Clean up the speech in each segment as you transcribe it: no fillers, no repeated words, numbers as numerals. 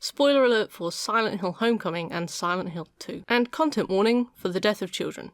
Spoiler alert for Silent Hill Homecoming and Silent Hill 2. And content warning for the death of children.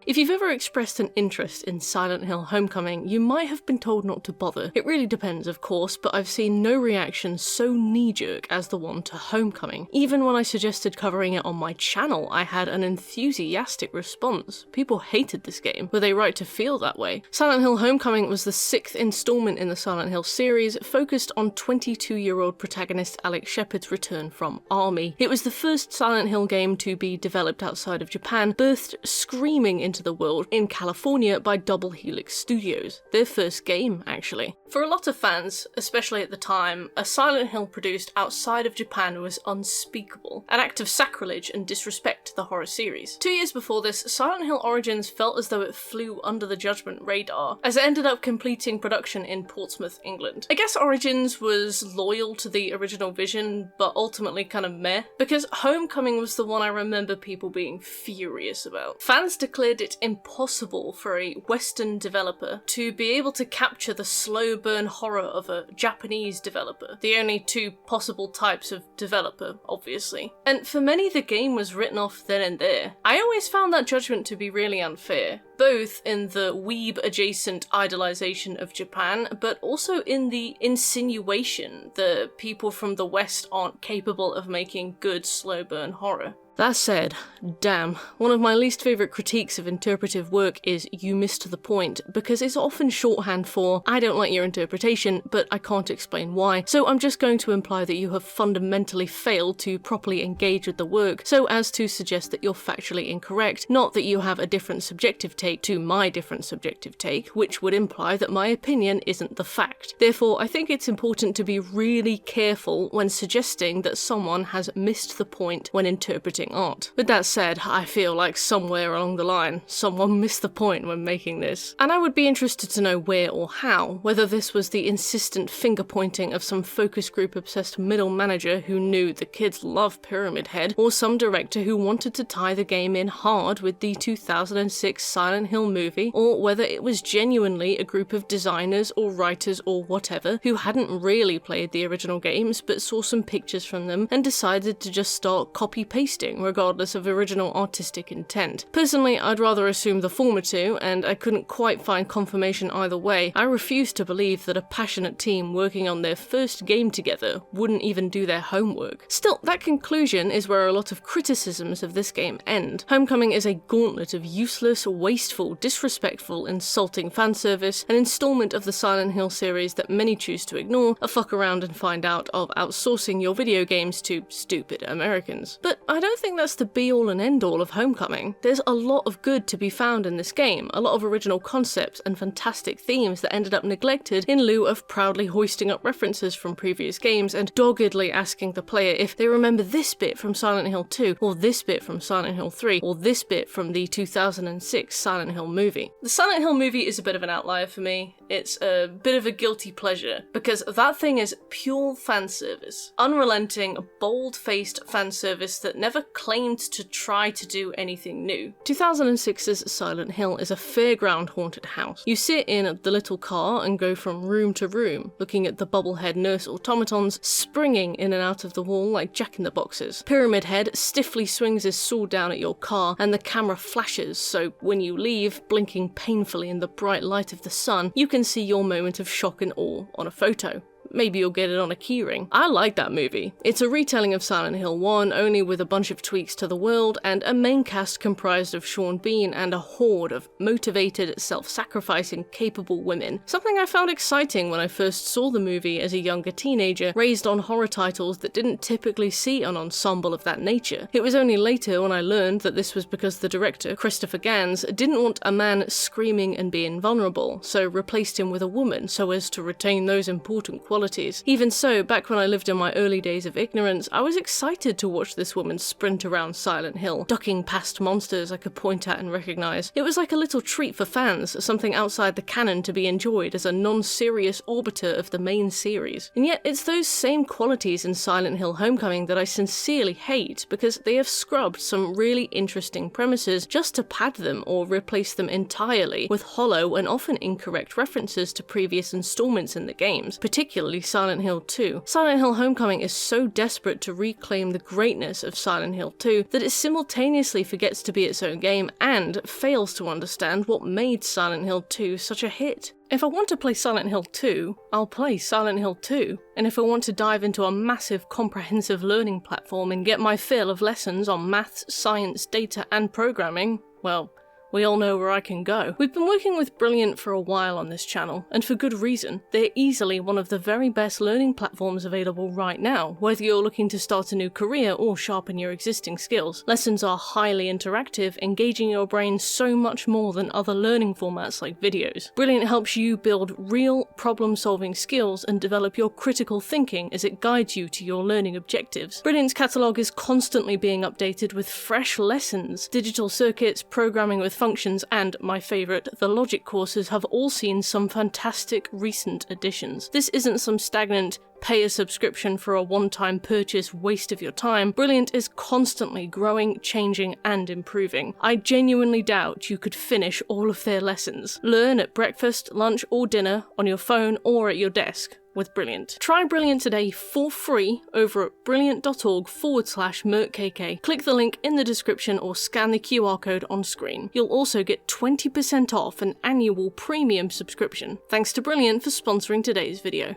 If you've ever expressed an interest in Silent Hill Homecoming, you might have been told not to bother. It really depends, of course, but I've seen no reaction so knee-jerk as the one to Homecoming. Even when I suggested covering it on my channel, I had an enthusiastic response. People hated this game. Were they right to feel that way? Silent Hill Homecoming was the 6th installment in the Silent Hill series, focused on 22-year-old protagonist Alex Shepard's return from army. It was the first Silent Hill game to be developed outside of Japan, birthed screaming into the world in California by Double Helix Studios. Their first game, actually. For a lot of fans, especially at the time, a Silent Hill produced outside of Japan was unspeakable, an act of sacrilege and disrespect to the horror series. 2 years before this, Silent Hill Origins felt as though it flew under the judgment radar, as it ended up completing production in Portsmouth, England. I guess Origins was loyal to the original vision, but ultimately kind of meh, because Homecoming was the one I remember people being furious about. Fans declared it impossible for a Western developer to be able to capture the slow burn horror of a Japanese developer, the only two possible types of developer, obviously. And for many, the game was written off then and there. I always found that judgment to be really unfair, both in the weeb-adjacent idolization of Japan, but also in the insinuation that people from the West aren't capable of making good slow burn horror. That said, damn, one of my least favourite critiques of interpretive work is "you missed the point," because it's often shorthand for "I don't like your interpretation, but I can't explain why, so I'm just going to imply that you have fundamentally failed to properly engage with the work, so as to suggest that you're factually incorrect, not that you have a different subjective take to my different subjective take, which would imply that my opinion isn't the fact. Therefore, I think it's important to be really careful when suggesting that someone has missed the point when interpreting art. With that said, I feel like somewhere along the line, someone missed the point when making this. And I would be interested to know where or how, whether this was the insistent finger-pointing of some focus group-obsessed middle manager who knew the kids love Pyramid Head, or some director who wanted to tie the game in hard with the 2006 Silent Hill movie, or whether it was genuinely a group of designers or writers or whatever who hadn't really played the original games but saw some pictures from them and decided to just start copy-pasting regardless of original artistic intent. Personally, I'd rather assume the former two, and I couldn't quite find confirmation either way. I refuse to believe that a passionate team working on their first game together wouldn't even do their homework. Still, that conclusion is where a lot of criticisms of this game end. Homecoming is a gauntlet of useless, wasteful, disrespectful, insulting fanservice, an installment of the Silent Hill series that many choose to ignore, a fuck around and find out of outsourcing your video games to stupid Americans. But I don't think that's the be-all and end-all of Homecoming. There's a lot of good to be found in this game, a lot of original concepts and fantastic themes that ended up neglected in lieu of proudly hoisting up references from previous games and doggedly asking the player if they remember this bit from Silent Hill 2, or this bit from Silent Hill 3, or this bit from the 2006 Silent Hill movie. The Silent Hill movie is a bit of an outlier for me. It's a bit of a guilty pleasure, because that thing is pure fanservice. Unrelenting, bold-faced fanservice that never claimed to try to do anything new. 2006's Silent Hill is a fairground haunted house. You sit in the little car and go from room to room, looking at the bubblehead nurse automatons springing in and out of the wall like jack-in-the-boxes. Pyramid Head stiffly swings his sword down at your car, and the camera flashes, so when you leave, blinking painfully in the bright light of the sun, you can see your moment of shock and awe on a photo. Maybe you'll get it on a keyring. I like that movie. It's a retelling of Silent Hill 1, only with a bunch of tweaks to the world, and a main cast comprised of Sean Bean and a horde of motivated, self-sacrificing, capable women. Something I found exciting when I first saw the movie as a younger teenager, raised on horror titles that didn't typically see an ensemble of that nature. It was only later when I learned that this was because the director, Christopher Gans, didn't want a man screaming and being vulnerable, so replaced him with a woman so as to retain those important qualities. Even so, back when I lived in my early days of ignorance, I was excited to watch this woman sprint around Silent Hill, ducking past monsters I could point at and recognize. It was like a little treat for fans, something outside the canon to be enjoyed as a non-serious orbiter of the main series. And yet, it's those same qualities in Silent Hill Homecoming that I sincerely hate, because they have scrubbed some really interesting premises just to pad them or replace them entirely with hollow and often incorrect references to previous installments in the games, particularly particularly Silent Hill 2. Silent Hill Homecoming is so desperate to reclaim the greatness of Silent Hill 2 that it simultaneously forgets to be its own game and fails to understand what made Silent Hill 2 such a hit. If I want to play Silent Hill 2, I'll play Silent Hill 2, and if I want to dive into a massive comprehensive learning platform and get my fill of lessons on maths, science, data and programming, well, we all know where I can go. We've been working with Brilliant for a while on this channel, and for good reason. They're easily one of the very best learning platforms available right now, whether you're looking to start a new career or sharpen your existing skills. Lessons are highly interactive, engaging your brain so much more than other learning formats like videos. Brilliant helps you build real problem-solving skills and develop your critical thinking as it guides you to your learning objectives. Brilliant's catalogue is constantly being updated with fresh lessons. Digital circuits, programming with functions, and, my favourite, the logic courses have all seen some fantastic recent additions. This isn't some stagnant, pay a subscription for a one-time purchase waste of your time. Brilliant is constantly growing, changing, and improving. I genuinely doubt you could finish all of their lessons. Learn at breakfast, lunch, or dinner, on your phone, or at your desk with Brilliant. Try Brilliant today for free over at brilliant.org/merkkk. Click the link in the description or scan the QR code on screen. You'll also get 20% off an annual premium subscription. Thanks to Brilliant for sponsoring today's video.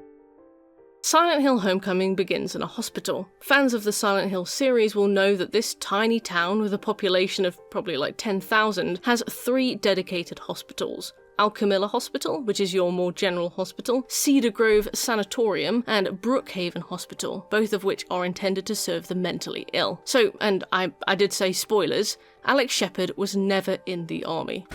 Silent Hill Homecoming begins in a hospital. Fans of the Silent Hill series will know that this tiny town with a population of probably like 10,000 has 3 dedicated hospitals. Alchemilla Hospital, which is your more general hospital, Cedar Grove Sanatorium, and Brookhaven Hospital, both of which are intended to serve the mentally ill. So, and I did say spoilers, Alex Shepard was never in the army.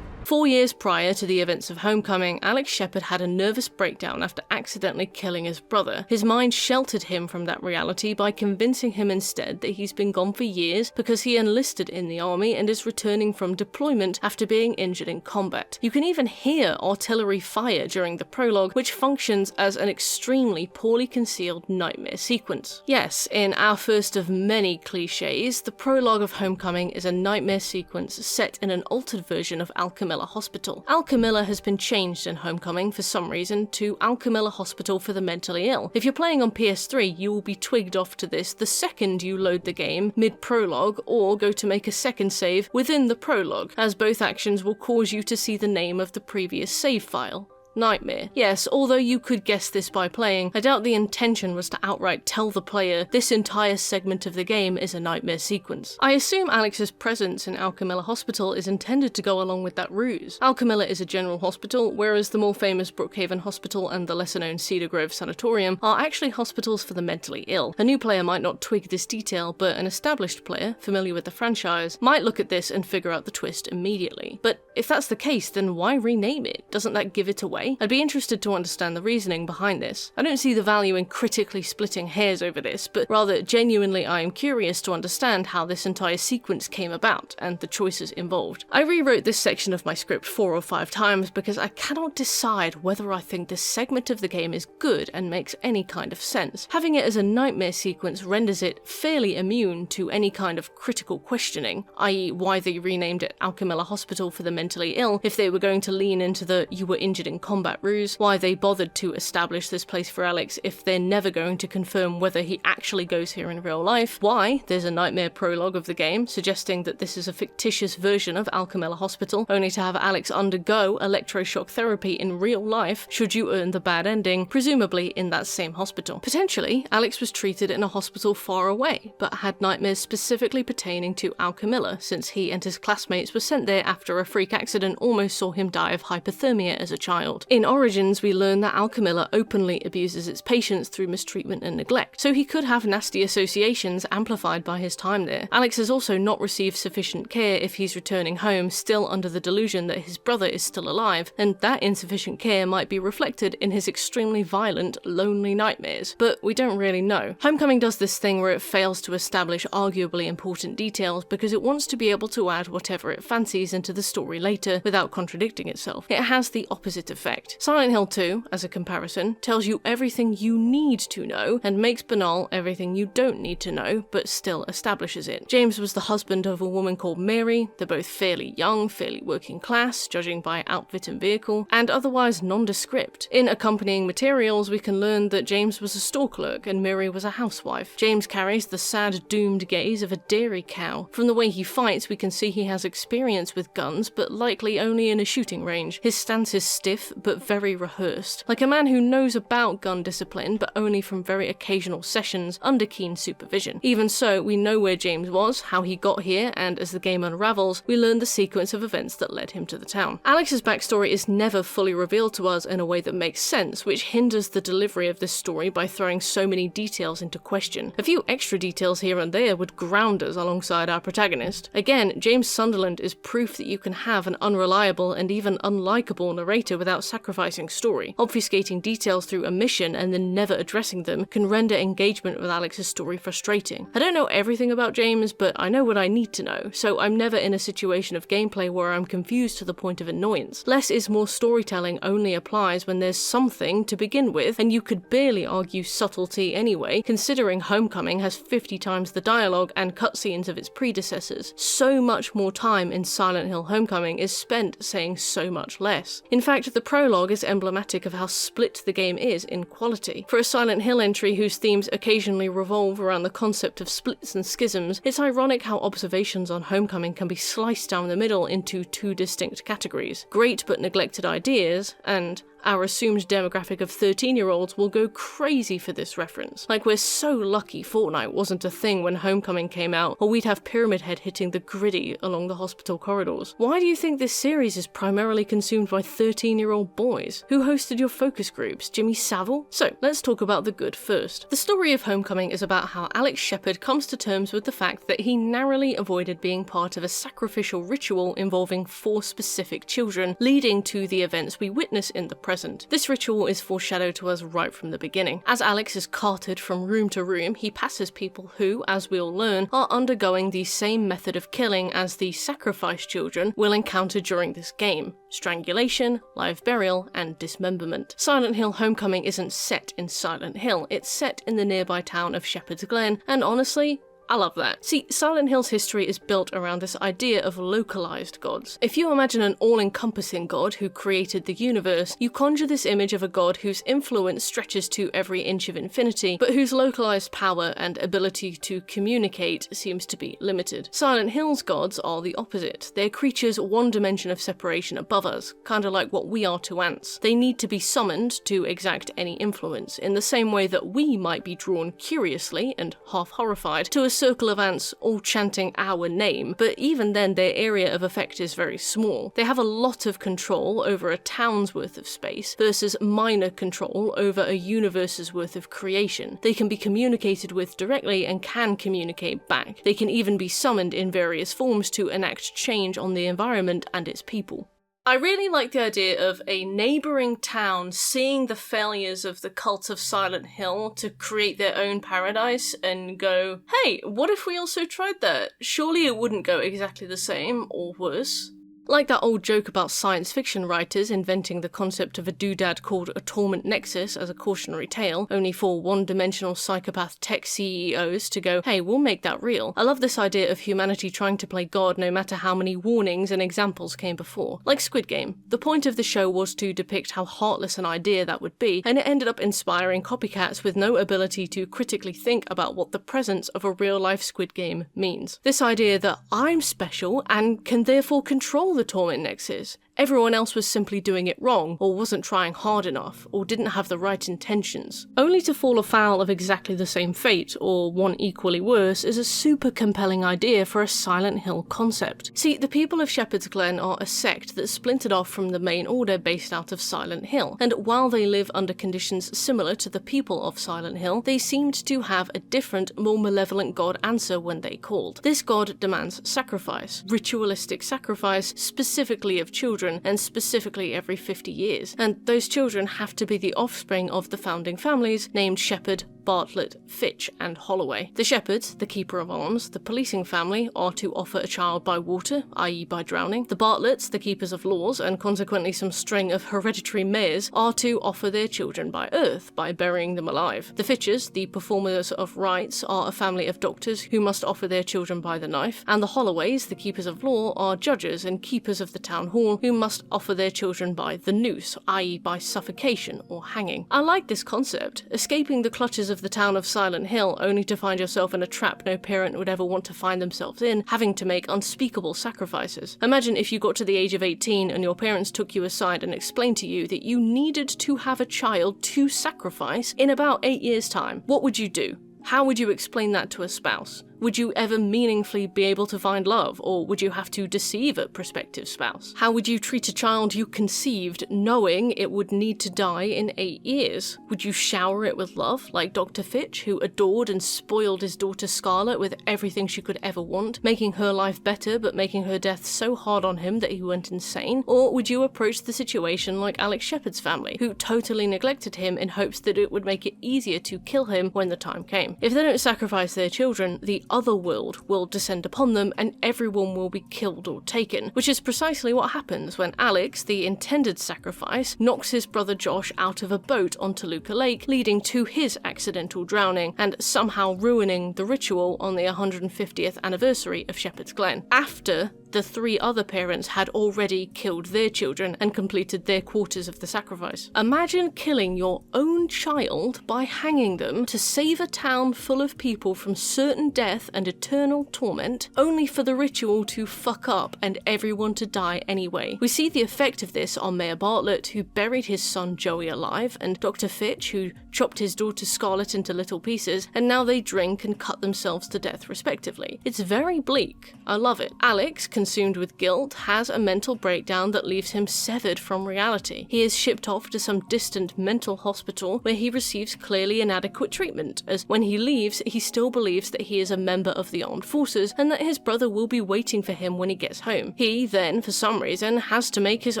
4 years prior to the events of Homecoming, Alex Shepard had a nervous breakdown after accidentally killing his brother. His mind sheltered him from that reality by convincing him instead that he's been gone for years because he enlisted in the army and is returning from deployment after being injured in combat. You can even hear artillery fire during the prologue, which functions as an extremely poorly concealed nightmare sequence. Yes, in our first of many cliches, the prologue of Homecoming is a nightmare sequence set in an altered version of Alchemilla Hospital. Alchemilla has been changed in Homecoming for some reason to Alchemilla Hospital for the mentally ill. If you're playing on PS3, you will be twigged off to this the second you load the game mid-prologue or go to make a second save within the prologue, as both actions will cause you to see the name of the previous save file. Nightmare. Yes, although you could guess this by playing, I doubt the intention was to outright tell the player this entire segment of the game is a nightmare sequence. I assume Alex's presence in Alchemilla Hospital is intended to go along with that ruse. Alchemilla is a general hospital, whereas the more famous Brookhaven Hospital and the lesser-known Cedar Grove Sanatorium are actually hospitals for the mentally ill. A new player might not twig this detail, but an established player, familiar with the franchise, might look at this and figure out the twist immediately. But if that's the case, then why rename it? Doesn't that give it away? I'd be interested to understand the reasoning behind this. I don't see the value in critically splitting hairs over this, but rather genuinely I am curious to understand how this entire sequence came about and the choices involved. I rewrote this section of my script 4 or 5 times because I cannot decide whether I think this segment of the game is good and makes any kind of sense. Having it as a nightmare sequence renders it fairly immune to any kind of critical questioning, i.e. why they renamed it Alchemilla Hospital for the mentally ill if they were going to lean into the you were injured in combat ruse, why they bothered to establish this place for Alex if they're never going to confirm whether he actually goes here in real life, why there's a nightmare prologue of the game suggesting that this is a fictitious version of Alchemilla Hospital, only to have Alex undergo electroshock therapy in real life should you earn the bad ending, presumably in that same hospital. Potentially, Alex was treated in a hospital far away, but had nightmares specifically pertaining to Alchemilla, since he and his classmates were sent there after a freak accident almost saw him die of hypothermia as a child. In Origins, we learn that Alchemilla openly abuses its patients through mistreatment and neglect, so he could have nasty associations amplified by his time there. Alex has also not received sufficient care if he's returning home still under the delusion that his brother is still alive, and that insufficient care might be reflected in his extremely violent, lonely nightmares. But we don't really know. Homecoming does this thing where it fails to establish arguably important details because it wants to be able to add whatever it fancies into the story later without contradicting itself. It has the opposite effect. effect. Silent Hill 2, as a comparison, tells you everything you need to know and makes banal everything you don't need to know, but still establishes it. James was the husband of a woman called Mary. They're both fairly young, fairly working class, judging by outfit and vehicle, and otherwise nondescript. In accompanying materials, we can learn that James was a store clerk and Mary was a housewife. James carries the sad, doomed gaze of a dairy cow. From the way he fights, we can see he has experience with guns, but likely only in a shooting range. His stance is stiff, but very rehearsed, like a man who knows about gun discipline, but only from very occasional sessions under keen supervision. Even so, we know where James was, how he got here, and as the game unravels, we learn the sequence of events that led him to the town. Alex's backstory is never fully revealed to us in a way that makes sense, which hinders the delivery of this story by throwing so many details into question. A few extra details here and there would ground us alongside our protagonist. Again, James Sunderland is proof that you can have an unreliable and even unlikable narrator without sacrificing story. Obfuscating details through omission and then never addressing them can render engagement with Alex's story frustrating. I don't know everything about James, but I know what I need to know, so I'm never in a situation of gameplay where I'm confused to the point of annoyance. Less is more storytelling only applies when there's something to begin with, and you could barely argue subtlety anyway, considering Homecoming has 50 times the dialogue and cutscenes of its predecessors. So much more time in Silent Hill Homecoming is spent saying so much less. In fact, the prologue is emblematic of how split the game is in quality. For a Silent Hill entry whose themes occasionally revolve around the concept of splits and schisms, it's ironic how observations on Homecoming can be sliced down the middle into two distinct categories: great but neglected ideas, and our assumed demographic of 13-year-olds will go crazy for this reference. Like we're so lucky Fortnite wasn't a thing when Homecoming came out, or we'd have Pyramid Head hitting the gritty along the hospital corridors. Why do you think this series is primarily consumed by 13-year-old boys? Who hosted your focus groups? Jimmy Savile? So, let's talk about the good first. The story of Homecoming is about how Alex Shepard comes to terms with the fact that he narrowly avoided being part of a sacrificial ritual involving 4 specific children, leading to the events we witness in the present. This ritual is foreshadowed to us right from the beginning. As Alex is carted from room to room, he passes people who, as we'll learn, are undergoing the same method of killing as the sacrifice children will encounter during this game: strangulation, live burial, and dismemberment. Silent Hill Homecoming isn't set in Silent Hill, it's set in the nearby town of Shepherd's Glen, and honestly, I love that. See, Silent Hill's history is built around this idea of localized gods. If you imagine an all-encompassing god who created the universe, you conjure this image of a god whose influence stretches to every inch of infinity, but whose localized power and ability to communicate seems to be limited. Silent Hill's gods are the opposite. They're creatures one dimension of separation above us, kinda like what we are to ants. They need to be summoned to exact any influence, in the same way that we might be drawn curiously and half horrified to a circle of ants all chanting our name, but even then their area of effect is very small. They have a lot of control over a town's worth of space versus minor control over a universe's worth of creation. They can be communicated with directly and can communicate back. They can even be summoned in various forms to enact change on the environment and its people. I really like the idea of a neighbouring town seeing the failures of the cult of Silent Hill to create their own paradise and go, hey, what if we also tried that? Surely it wouldn't go exactly the same, or worse. Like that old joke about science fiction writers inventing the concept of a doodad called a torment nexus as a cautionary tale, only for one-dimensional psychopath tech CEOs to go, hey, we'll make that real. I love this idea of humanity trying to play God no matter how many warnings and examples came before. Like Squid Game. The point of the show was to depict how heartless an idea that would be, and it ended up inspiring copycats with no ability to critically think about what the presence of a real-life Squid Game means. This idea that I'm special and can therefore control the torment nexus. Everyone else was simply doing it wrong, or wasn't trying hard enough, or didn't have the right intentions. Only to fall afoul of exactly the same fate, or one equally worse, is a super compelling idea for a Silent Hill concept. See, the people of Shepherd's Glen are a sect that splintered off from the main order based out of Silent Hill, and while they live under conditions similar to the people of Silent Hill, they seemed to have a different, more malevolent god answer when they called. This god demands sacrifice, ritualistic sacrifice, specifically of children, and specifically every 50 years, and those children have to be the offspring of the founding families named Shepherd, Bartlett, Fitch, and Holloway. The Shepherds, the Keeper of Arms, the policing family are to offer a child by water, i.e. by drowning. The Bartletts, the Keepers of Laws, and consequently some string of hereditary mayors, are to offer their children by earth, by burying them alive. The Fitches, the performers of rites, are a family of doctors who must offer their children by the knife, and the Holloways, the Keepers of Law, are judges and keepers of the town hall who must offer their children by the noose, i.e. by suffocation or hanging. I like this concept, escaping the clutches of the town of Silent Hill only to find yourself in a trap no parent would ever want to find themselves in, having to make unspeakable sacrifices. Imagine if you got to the age of 18 and your parents took you aside and explained to you that you needed to have a child to sacrifice in about 8 years' time. What would you do? How would you explain that to a spouse? Would you ever meaningfully be able to find love, or would you have to deceive a prospective spouse? How would you treat a child you conceived knowing it would need to die in 8 years? Would you shower it with love, like Dr. Fitch, who adored and spoiled his daughter Scarlet with everything she could ever want, making her life better but making her death so hard on him that he went insane? Or would you approach the situation like Alex Shepard's family, who totally neglected him in hopes that it would make it easier to kill him when the time came? If they don't sacrifice their children, the other world will descend upon them and everyone will be killed or taken, which is precisely what happens when Alex, the intended sacrifice, knocks his brother Josh out of a boat on Toluca Lake, leading to his accidental drowning and somehow ruining the ritual on the 150th anniversary of Shepherd's Glen, after the 3 other parents had already killed their children and completed their quarters of the sacrifice. Imagine killing your own child by hanging them to save a town full of people from certain death and eternal torment, only for the ritual to fuck up and everyone to die anyway. We see the effect of this on Mayor Bartlett, who buried his son Joey alive, and Dr. Fitch, who chopped his daughter Scarlet into little pieces, and now they drink and cut themselves to death respectively. It's very bleak. I love it. Alex, consumed with guilt, has a mental breakdown that leaves him severed from reality. He is shipped off to some distant mental hospital where he receives clearly inadequate treatment, as when he leaves, he still believes that he is a member of the armed forces and that his brother will be waiting for him when he gets home. He then, for some reason, has to make his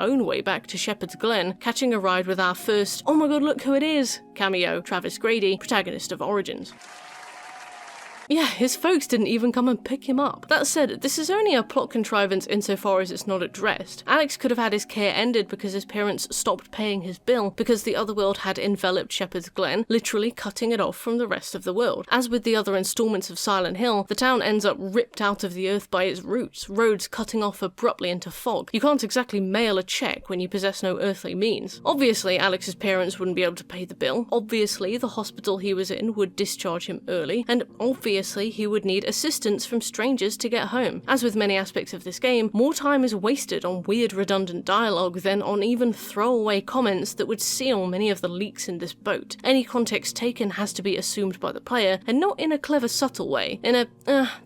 own way back to Shepherd's Glen, catching a ride with our first "oh my god, look who it is" cameo, Travis Grady, protagonist of Origins. Yeah, his folks didn't even come and pick him up. That said, this is only a plot contrivance insofar as it's not addressed. Alex could have had his care ended because his parents stopped paying his bill because the other world had enveloped Shepherd's Glen, literally cutting it off from the rest of the world. As with the other installments of Silent Hill, the town ends up ripped out of the earth by its roots, roads cutting off abruptly into fog. You can't exactly mail a check when you possess no earthly means. Obviously, Alex's parents wouldn't be able to pay the bill. Obviously, the hospital he was in would discharge him early, and obviously he would need assistance from strangers to get home. As with many aspects of this game, more time is wasted on weird redundant dialogue than on even throwaway comments that would seal many of the leaks in this boat. Any context taken has to be assumed by the player, and not in a clever subtle way, in a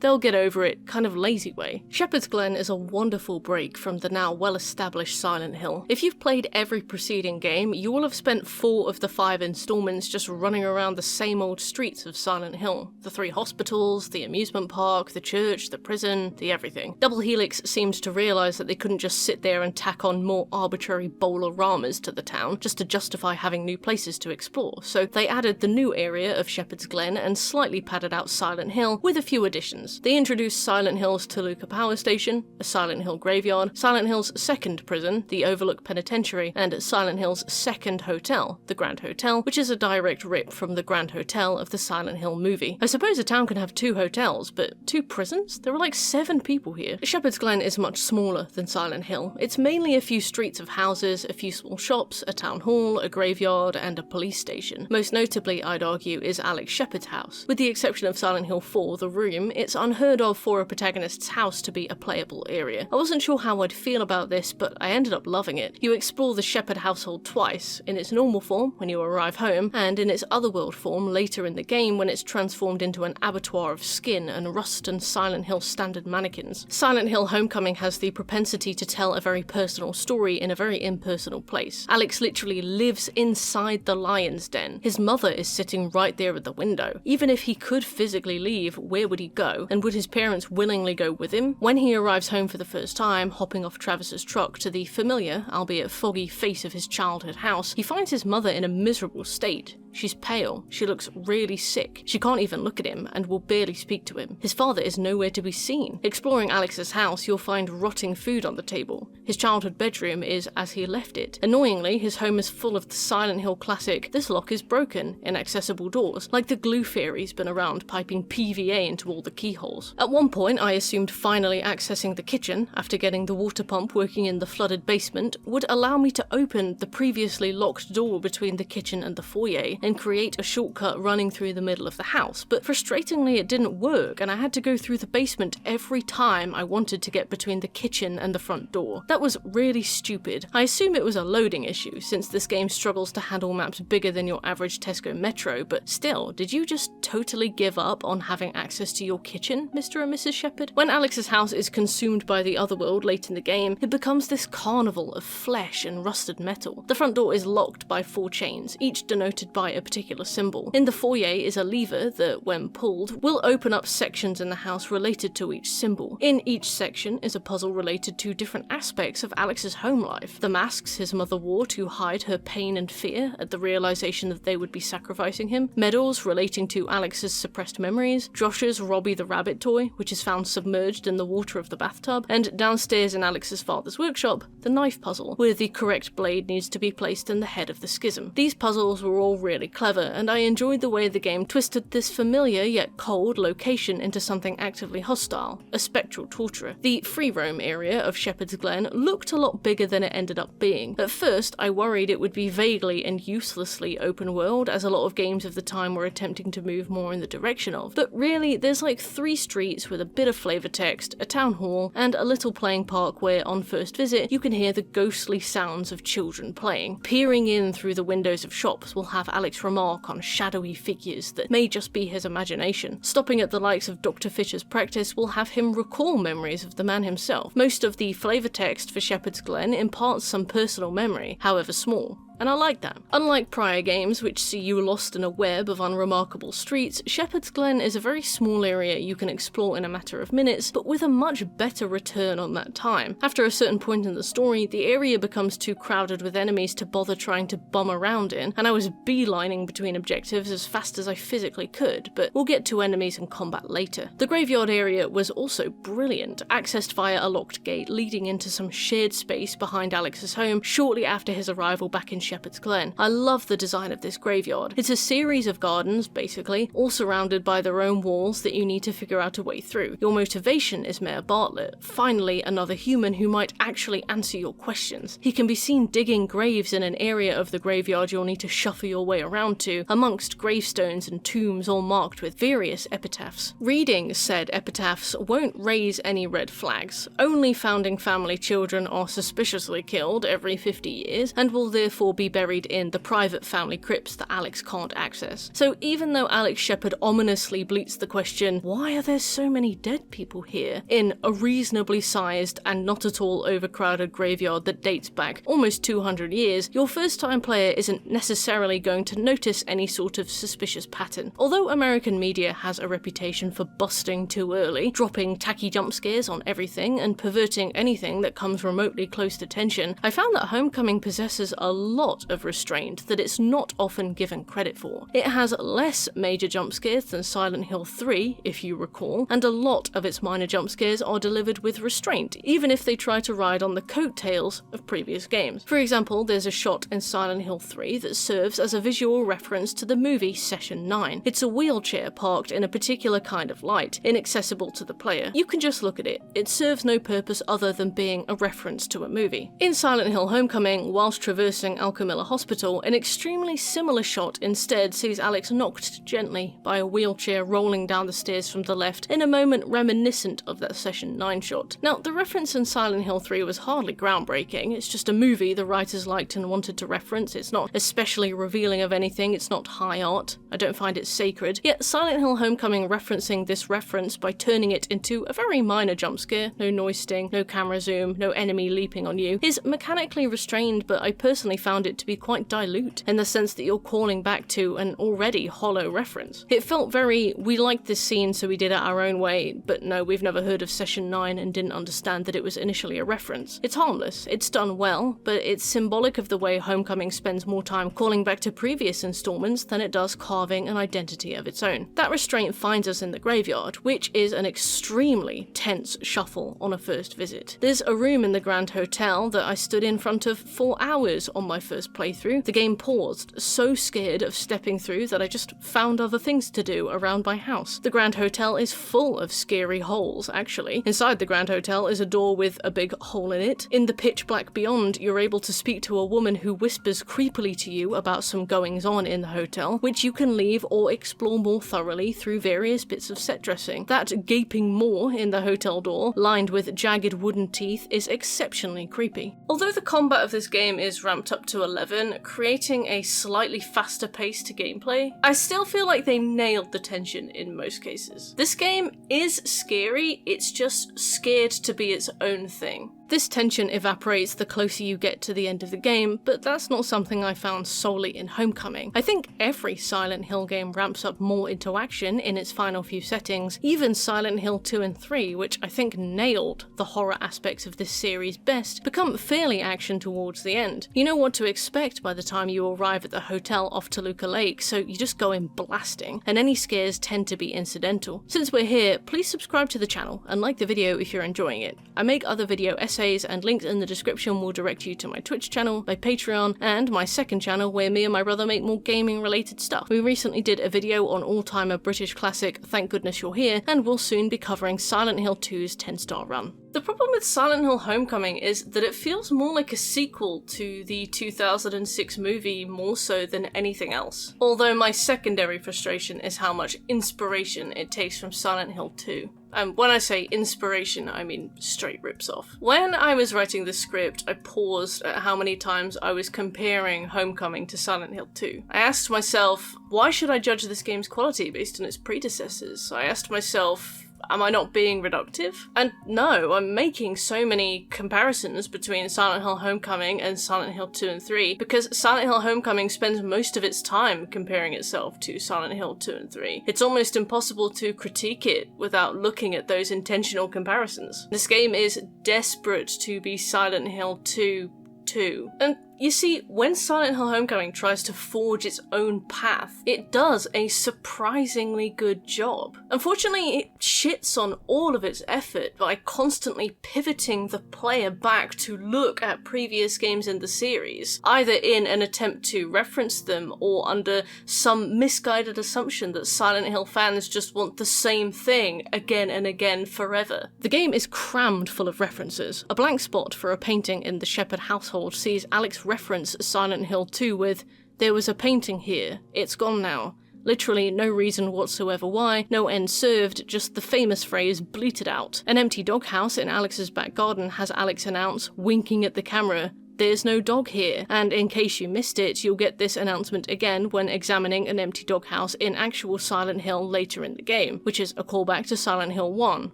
they'll get over it kind of lazy way. Shepherd's Glen is a wonderful break from the now well-established Silent Hill. If you've played every preceding game, you will have spent 4 of the 5 installments just running around the same old streets of Silent Hill. The 3 hospitals, the amusement park, the church, the prison, the everything. Double Helix seemed to realise that they couldn't just sit there and tack on more arbitrary bowler-ramas to the town just to justify having new places to explore, so they added the new area of Shepherd's Glen and slightly padded out Silent Hill with a few additions. They introduced Silent Hill's Toluca Power Station, a Silent Hill graveyard, Silent Hill's second prison, the Overlook Penitentiary, and Silent Hill's second hotel, the Grand Hotel, which is a direct rip from the Grand Hotel of the Silent Hill movie. I suppose a town can have 2 hotels, but 2 prisons? There are like 7 people here. Shepherd's Glen is much smaller than Silent Hill. It's mainly a few streets of houses, a few small shops, a town hall, a graveyard, and a police station. Most notably, I'd argue, is Alex Shepard's house. With the exception of Silent Hill 4, The Room, it's unheard of for a protagonist's house to be a playable area. I wasn't sure how I'd feel about this, but I ended up loving it. You explore the Shepard household twice, in its normal form when you arrive home, and in its otherworld form later in the game when it's transformed into an abattoir of skin and rust and Silent Hill standard mannequins. Silent Hill Homecoming has the propensity to tell a very personal story in a very impersonal place. Alex literally lives inside the lion's den. His mother is sitting right there at the window. Even if he could physically leave, where would he go? And would his parents willingly go with him? When he arrives home for the first time, hopping off Travis's truck to the familiar, albeit foggy face of his childhood house, he finds his mother in a miserable state. She's pale, she looks really sick, she can't even look at him and will barely speak to him. His father is nowhere to be seen. Exploring Alex's house, you'll find rotting food on the table. His childhood bedroom is as he left it. Annoyingly, his home is full of the Silent Hill classic, "This lock is broken," inaccessible doors, like the glue fairy's been around piping PVA into all the keyholes. At one point, I assumed finally accessing the kitchen, after getting the water pump working in the flooded basement, would allow me to open the previously locked door between the kitchen and the foyer and create a shortcut running through the middle of the house, but frustratingly it didn't work and I had to go through the basement every time I wanted to get between the kitchen and the front door. That was really stupid. I assume it was a loading issue, since this game struggles to handle maps bigger than your average Tesco Metro, but still, did you just totally give up on having access to your kitchen, Mr. and Mrs. Shepherd? When Alex's house is consumed by the otherworld late in the game, it becomes this carnival of flesh and rusted metal. The front door is locked by 4 chains, each denoted by a particular symbol. In the foyer is a lever that, when pulled, will open up sections in the house related to each symbol. In each section is a puzzle related to different aspects of Alex's home life. The masks his mother wore to hide her pain and fear at the realization that they would be sacrificing him, medals relating to Alex's suppressed memories, Josh's Robbie the Rabbit toy, which is found submerged in the water of the bathtub, and downstairs in Alex's father's workshop, the knife puzzle, where the correct blade needs to be placed in the head of the schism. These puzzles were all really clever, and I enjoyed the way the game twisted this familiar yet cold location into something actively hostile, a spectral torturer. The free roam area of Shepherd's Glen looked a lot bigger than it ended up being. At first, I worried it would be vaguely and uselessly open world, as a lot of games of the time were attempting to move more in the direction of, but really there's like 3 streets with a bit of flavor text, a town hall, and a little playing park where, on first visit, you can hear the ghostly sounds of children playing. Peering in through the windows of shops will have Alex remark on shadowy figures that may just be his imagination. Stopping at the likes of Dr. Fisher's practice will have him recall memories of the man himself. Most of the flavor text for Shepherd's Glen imparts some personal memory, however small. And I like that. Unlike prior games, which see you lost in a web of unremarkable streets, Shepherd's Glen is a very small area you can explore in a matter of minutes, but with a much better return on that time. After a certain point in the story, the area becomes too crowded with enemies to bother trying to bum around in, and I was beelining between objectives as fast as I physically could, but we'll get to enemies and combat later. The graveyard area was also brilliant, accessed via a locked gate leading into some shared space behind Alex's home shortly after his arrival back in Shepherd's Glen. I love the design of this graveyard. It's a series of gardens, basically, all surrounded by their own walls that you need to figure out a way through. Your motivation is Mayor Bartlett, finally another human who might actually answer your questions. He can be seen digging graves in an area of the graveyard you'll need to shuffle your way around to, amongst gravestones and tombs all marked with various epitaphs. Reading said epitaphs won't raise any red flags. Only founding family children are suspiciously killed every 50 years, and will therefore be buried in the private family crypts that Alex can't access. So even though Alex Shepherd ominously bleats the question, "Why are there so many dead people here?" in a reasonably sized and not at all overcrowded graveyard that dates back almost 200 years, your first time player isn't necessarily going to notice any sort of suspicious pattern. Although American media has a reputation for busting too early, dropping tacky jump scares on everything, and perverting anything that comes remotely close to tension, I found that Homecoming possesses a lot of restraint that it's not often given credit for. It has less major jump scares than Silent Hill 3, if you recall, and a lot of its minor jump scares are delivered with restraint, even if they try to ride on the coattails of previous games. For example, there's a shot in Silent Hill 3 that serves as a visual reference to the movie Session 9. It's a wheelchair parked in a particular kind of light, inaccessible to the player. You can just look at it. It serves no purpose other than being a reference to a movie. In Silent Hill Homecoming, whilst traversing Alchemilla Hospital, an extremely similar shot instead sees Alex knocked gently by a wheelchair rolling down the stairs from the left in a moment reminiscent of that Session 9 shot. Now, the reference in Silent Hill 3 was hardly groundbreaking. It's just a movie the writers liked and wanted to reference. It's not especially revealing of anything. It's not high art. I don't find it sacred. Yet Silent Hill Homecoming referencing this reference by turning it into a very minor jump scare, no noise sting, no camera zoom, no enemy leaping on you, is mechanically restrained, but I personally found found it to be quite dilute, in the sense that you're calling back to an already hollow reference. It felt very, we liked this scene so we did it our own way, but no, we've never heard of Session 9 and didn't understand that it was initially a reference. It's harmless, it's done well, but it's symbolic of the way Homecoming spends more time calling back to previous installments than it does carving an identity of its own. That restraint finds us in the graveyard, which is an extremely tense shuffle on a first visit. There's a room in the Grand Hotel that I stood in front of for hours on my first playthrough. The game paused, so scared of stepping through that I just found other things to do around my house. The Grand Hotel is full of scary holes, actually. Inside the Grand Hotel is a door with a big hole in it. In the pitch black beyond, you're able to speak to a woman who whispers creepily to you about some goings-on in the hotel, which you can leave or explore more thoroughly through various bits of set dressing. That gaping maw in the hotel door, lined with jagged wooden teeth, is exceptionally creepy. Although the combat of this game is ramped up to 11, creating a slightly faster pace to gameplay, I still feel like they nailed the tension in most cases. This game is scary, it's just scared to be its own thing. This tension evaporates the closer you get to the end of the game, but that's not something I found solely in Homecoming. I think every Silent Hill game ramps up more into action in its final few settings, even Silent Hill 2 and 3, which I think nailed the horror aspects of this series best, become fairly action towards the end. You know what to expect by the time you arrive at the hotel off Toluca Lake, so you just go in blasting, and any scares tend to be incidental. Since we're here, please subscribe to the channel and like the video if you're enjoying it. I make other video essays, and links in the description will direct you to my Twitch channel, my Patreon, and my second channel where me and my brother make more gaming related stuff. We recently did a video on all-timer British classic Thank Goodness You're Here, and we'll soon be covering Silent Hill 2's 10-star run. The problem with Silent Hill Homecoming is that it feels more like a sequel to the 2006 movie more so than anything else. Although my secondary frustration is how much inspiration it takes from Silent Hill 2. When I say inspiration, I mean straight rips off. When I was writing the script, I paused at how many times I was comparing Homecoming to Silent Hill 2. I asked myself, why should I judge this game's quality based on its predecessors? I asked myself, am I not being reductive? And no, I'm making so many comparisons between Silent Hill Homecoming and Silent Hill 2 and 3 because Silent Hill Homecoming spends most of its time comparing itself to Silent Hill 2 and 3. It's almost impossible to critique it without looking at those intentional comparisons. This game is desperate to be Silent Hill 2 too. And you see, when Silent Hill Homecoming tries to forge its own path, it does a surprisingly good job. Unfortunately, it shits on all of its effort by constantly pivoting the player back to look at previous games in the series, either in an attempt to reference them or under some misguided assumption that Silent Hill fans just want the same thing again and again forever. The game is crammed full of references. A blank spot for a painting in the Shepherd household sees Alex reference Silent Hill 2 with, "There was a painting here, it's gone now." Literally no reason whatsoever why, no end served, just the famous phrase bleated out. An empty doghouse in Alex's back garden has Alex announce, winking at the camera, "There's no dog here," and in case you missed it, you'll get this announcement again when examining an empty doghouse in actual Silent Hill later in the game, which is a callback to Silent Hill 1,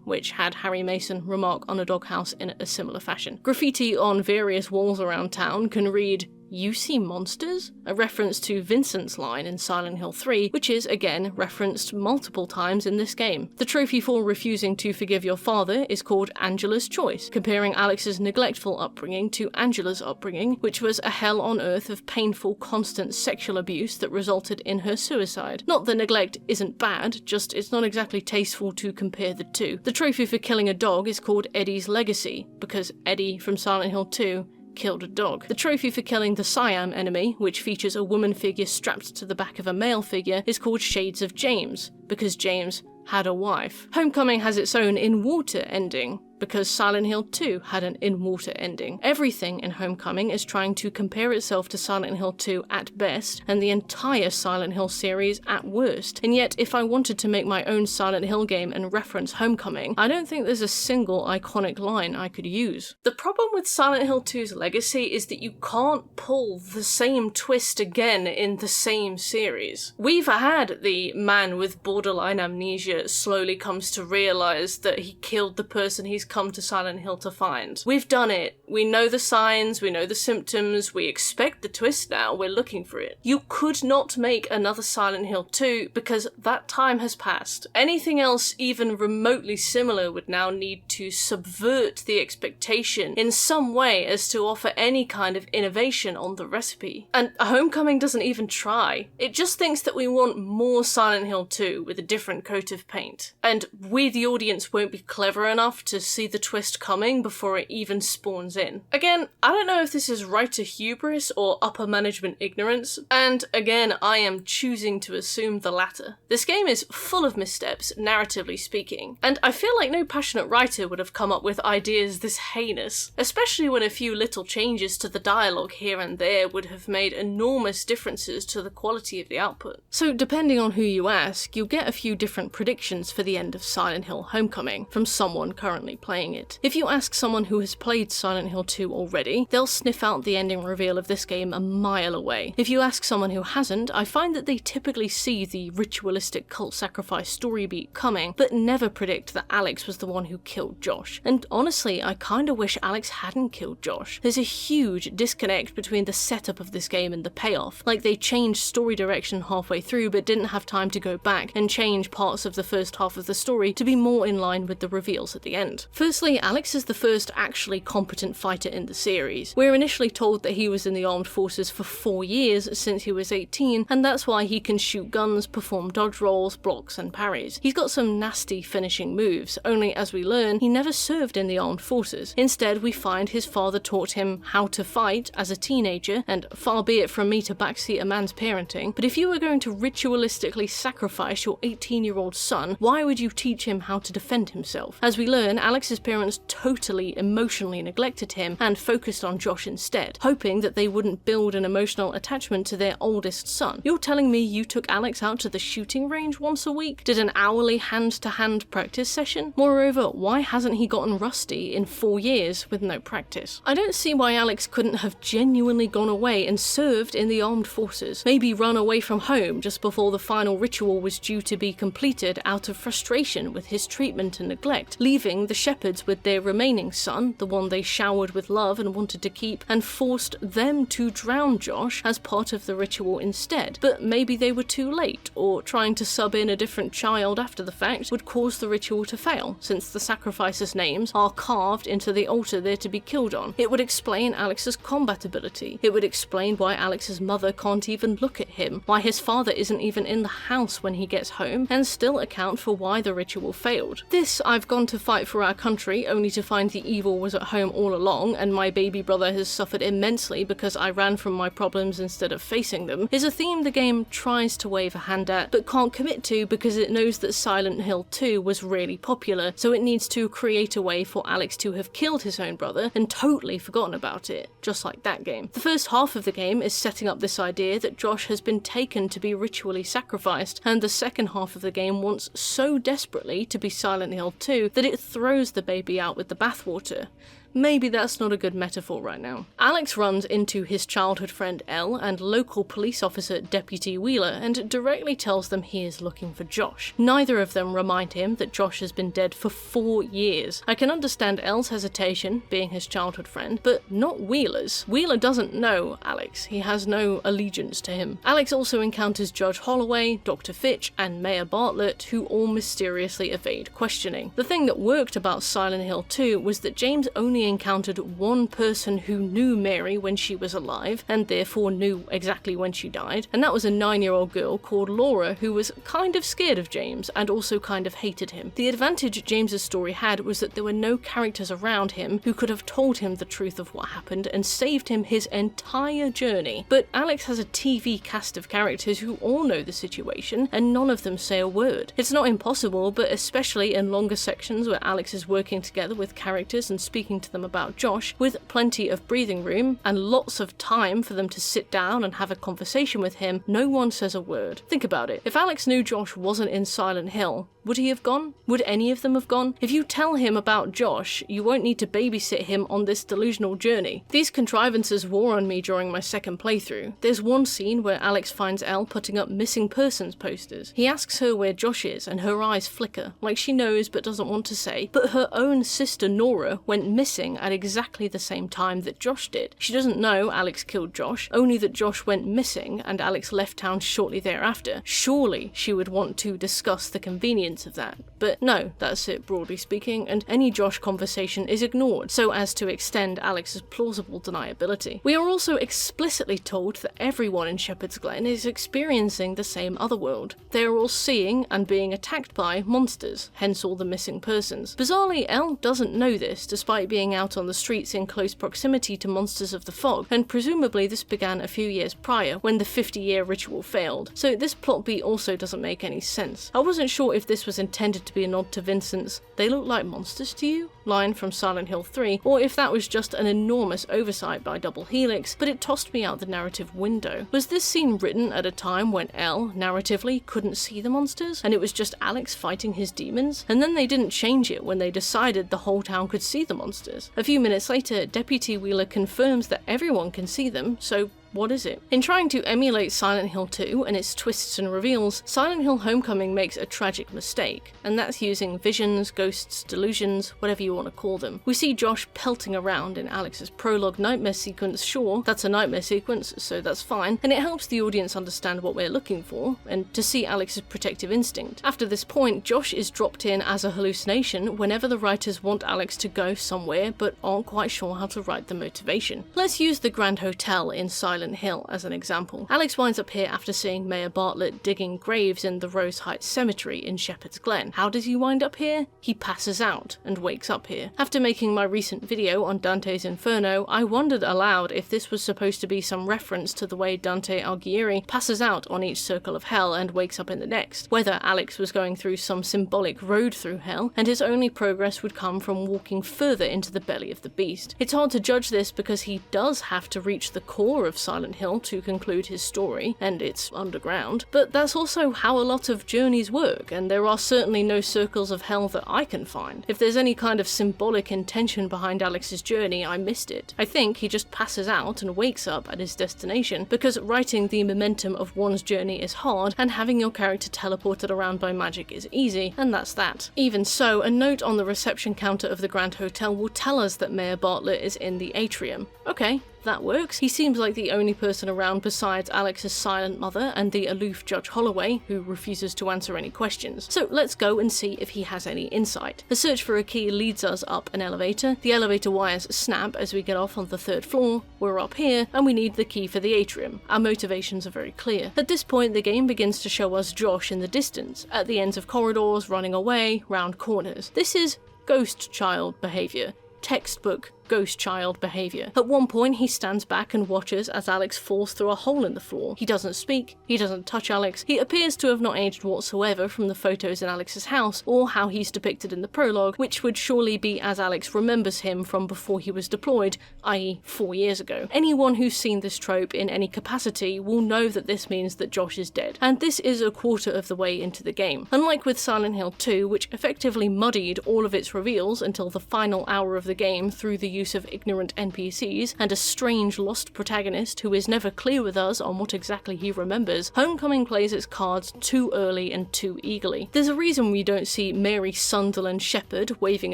which had Harry Mason remark on a doghouse in a similar fashion. Graffiti on various walls around town can read, "You see monsters?" A reference to Vincent's line in Silent Hill 3, which is, again, referenced multiple times in this game. The trophy for refusing to forgive your father is called Angela's Choice, comparing Alex's neglectful upbringing to Angela's upbringing, which was a hell on earth of painful, constant sexual abuse that resulted in her suicide. Not that neglect isn't bad, just it's not exactly tasteful to compare the two. The trophy for killing a dog is called Eddie's Legacy, because Eddie from Silent Hill 2 killed a dog. The trophy for killing the Siam enemy, which features a woman figure strapped to the back of a male figure, is called Shades of James, because James had a wife. Homecoming has its own in-water ending, because Silent Hill 2 had an in-water ending. Everything in Homecoming is trying to compare itself to Silent Hill 2 at best, and the entire Silent Hill series at worst. And yet, if I wanted to make my own Silent Hill game and reference Homecoming, I don't think there's a single iconic line I could use. The problem with Silent Hill 2's legacy is that you can't pull the same twist again in the same series. We've had the man with borderline amnesia slowly comes to realize that he killed the person he's come to Silent Hill to find. We've done it. We know the signs, we know the symptoms, we expect the twist now, we're looking for it. You could not make another Silent Hill 2 because that time has passed. Anything else even remotely similar would now need to subvert the expectation in some way as to offer any kind of innovation on the recipe. And Homecoming doesn't even try. It just thinks that we want more Silent Hill 2 with a different coat of paint. And we, the audience, won't be clever enough to see the twist coming before it even spawns in. Again, I don't know if this is writer hubris or upper management ignorance, and again, I am choosing to assume the latter. This game is full of missteps, narratively speaking, and I feel like no passionate writer would have come up with ideas this heinous, especially when a few little changes to the dialogue here and there would have made enormous differences to the quality of the output. So depending on who you ask, you'll get a few different predictions for the end of Silent Hill Homecoming from someone currently playing it. If you ask someone who has played Silent Hill 2 already, they'll sniff out the ending reveal of this game a mile away. If you ask someone who hasn't, I find that they typically see the ritualistic cult sacrifice story beat coming, but never predict that Alex was the one who killed Josh. And honestly, I kinda wish Alex hadn't killed Josh. There's a huge disconnect between the setup of this game and the payoff. Like, they changed story direction halfway through but didn't have time to go back and change parts of the first half of the story to be more in line with the reveals at the end. Firstly, Alex is the first actually competent fighter in the series. We're initially told that he was in the armed forces for 4 years since he was 18, and that's why he can shoot guns, perform dodge rolls, blocks and parries. He's got some nasty finishing moves, only as we learn, he never served in the armed forces. Instead, we find his father taught him how to fight as a teenager, and far be it from me to backseat a man's parenting, but if you were going to ritualistically sacrifice your 18-year-old son, why would you teach him how to defend himself? As we learn, Alex's parents totally emotionally neglected him and focused on Josh instead, hoping that they wouldn't build an emotional attachment to their oldest son. You're telling me you took Alex out to the shooting range once a week? Did an hourly hand-to-hand practice session? Moreover, why hasn't he gotten rusty in 4 years with no practice? I don't see why Alex couldn't have genuinely gone away and served in the armed forces. Maybe run away from home just before the final ritual was due to be completed out of frustration with his treatment and neglect, leaving the shepherds with their remaining son, the one they showered with love and wanted to keep, and forced them to drown Josh as part of the ritual instead. But maybe they were too late, or trying to sub in a different child after the fact would cause the ritual to fail, since the sacrificers' names are carved into the altar they're to be killed on. It would explain Alex's combat ability. It would explain why Alex's mother can't even look at him, why his father isn't even in the house when he gets home, and still account for why the ritual failed. This I've gone to fight for our country only to find the evil was at home all along and my baby brother has suffered immensely because I ran from my problems instead of facing them, is a theme the game tries to wave a hand at but can't commit to because it knows that Silent Hill 2 was really popular, so it needs to create a way for Alex to have killed his own brother and totally forgotten about it, just like that game. The first half of the game is setting up this idea that Josh has been taken to be ritually sacrificed, and the second half of the game wants so desperately to be Silent Hill 2 that it throws the baby out with the bathwater. Maybe that's not a good metaphor right now. Alex runs into his childhood friend Elle and local police officer Deputy Wheeler and directly tells them he is looking for Josh. Neither of them remind him that Josh has been dead for 4 years. I can understand Elle's hesitation, being his childhood friend, but not Wheeler's. Wheeler doesn't know Alex. He has no allegiance to him. Alex also encounters Judge Holloway, Dr. Fitch, and Mayor Bartlett, who all mysteriously evade questioning. The thing that worked about Silent Hill 2 was that James only encountered one person who knew Mary when she was alive, and therefore knew exactly when she died, and that was a 9-year-old girl called Laura who was kind of scared of James and also kind of hated him. The advantage James's story had was that there were no characters around him who could have told him the truth of what happened and saved him his entire journey. But Alex has a TV cast of characters who all know the situation and none of them say a word. It's not impossible, but especially in longer sections where Alex is working together with characters and speaking to them about Josh, with plenty of breathing room and lots of time for them to sit down and have a conversation with him, no one says a word. Think about it. If Alex knew Josh wasn't in Silent Hill, Would he have gone? Would any of them have gone? If you tell him about Josh, you won't need to babysit him on this delusional journey. These contrivances wore on me during my second playthrough. There's one scene where Alex finds Elle putting up missing persons posters. He asks her where Josh is and her eyes flicker, like she knows but doesn't want to say, but her own sister Nora went missing at exactly the same time that Josh did. She doesn't know Alex killed Josh, only that Josh went missing and Alex left town shortly thereafter. Surely she would want to discuss the convenience of that. But no, that's it broadly speaking, and any Josh conversation is ignored so as to extend Alex's plausible deniability. We are also explicitly told that everyone in Shepherd's Glen is experiencing the same otherworld. They are all seeing and being attacked by monsters, hence all the missing persons. Bizarrely, Elle doesn't know this despite being out on the streets in close proximity to monsters of the fog, and presumably this began a few years prior when the 50-year ritual failed, so this plot beat also doesn't make any sense. I wasn't sure if this was intended to be a nod to Vincent's "they look like monsters to you" line from Silent Hill 3, or if that was just an enormous oversight by Double Helix, but it tossed me out the narrative window. Was this scene written at a time when Elle, narratively, couldn't see the monsters, and it was just Alex fighting his demons? And then they didn't change it when they decided the whole town could see the monsters. A few minutes later, Deputy Wheeler confirms that everyone can see them, so what is it? In trying to emulate Silent Hill 2 and its twists and reveals, Silent Hill Homecoming makes a tragic mistake, and that's using visions, ghosts, delusions, whatever you want to call them. We see Josh pelting around in Alex's prologue nightmare sequence. Sure, that's a nightmare sequence, so that's fine, and it helps the audience understand what we're looking for, and to see Alex's protective instinct. After this point, Josh is dropped in as a hallucination whenever the writers want Alex to go somewhere but aren't quite sure how to write the motivation. Let's use the Grand Hotel in Silent Hill as an example. Alex winds up here after seeing Mayor Bartlett digging graves in the Rose Heights Cemetery in Shepherd's Glen. How does he wind up here? He passes out and wakes up here. After making my recent video on Dante's Inferno, I wondered aloud if this was supposed to be some reference to the way Dante Alighieri passes out on each circle of hell and wakes up in the next, whether Alex was going through some symbolic road through hell and his only progress would come from walking further into the belly of the beast. It's hard to judge this because he does have to reach the core of Silent Hill to conclude his story, and it's underground, but that's also how a lot of journeys work, and there are certainly no circles of hell that I can find. If there's any kind of symbolic intention behind Alex's journey, I missed it. I think he just passes out and wakes up at his destination, because writing the momentum of one's journey is hard, and having your character teleported around by magic is easy, and that's that. Even so, a note on the reception counter of the Grand Hotel will tell us that Mayor Bartlett is in the atrium. Okay, that works. He seems like the only person around besides Alex's silent mother and the aloof Judge Holloway, who refuses to answer any questions. So let's go and see if he has any insight. The search for a key leads us up an elevator. The elevator wires snap as we get off on the 3rd floor. We're up here, and we need the key for the atrium. Our motivations are very clear. At this point, the game begins to show us Josh in the distance, at the ends of corridors, running away, round corners. This is ghost child behavior. Textbook ghost child behavior. At one point, he stands back and watches as Alex falls through a hole in the floor. He doesn't speak, he doesn't touch Alex, he appears to have not aged whatsoever from the photos in Alex's house, or how he's depicted in the prologue, which would surely be as Alex remembers him from before he was deployed, i.e. 4 years ago. Anyone who's seen this trope in any capacity will know that this means that Josh is dead, and this is a quarter of the way into the game. Unlike with Silent Hill 2, which effectively muddied all of its reveals until the final hour of the game through the use of ignorant NPCs and a strange lost protagonist who is never clear with us on what exactly he remembers, Homecoming plays its cards too early and too eagerly. There's a reason we don't see Mary Sunderland Shepherd waving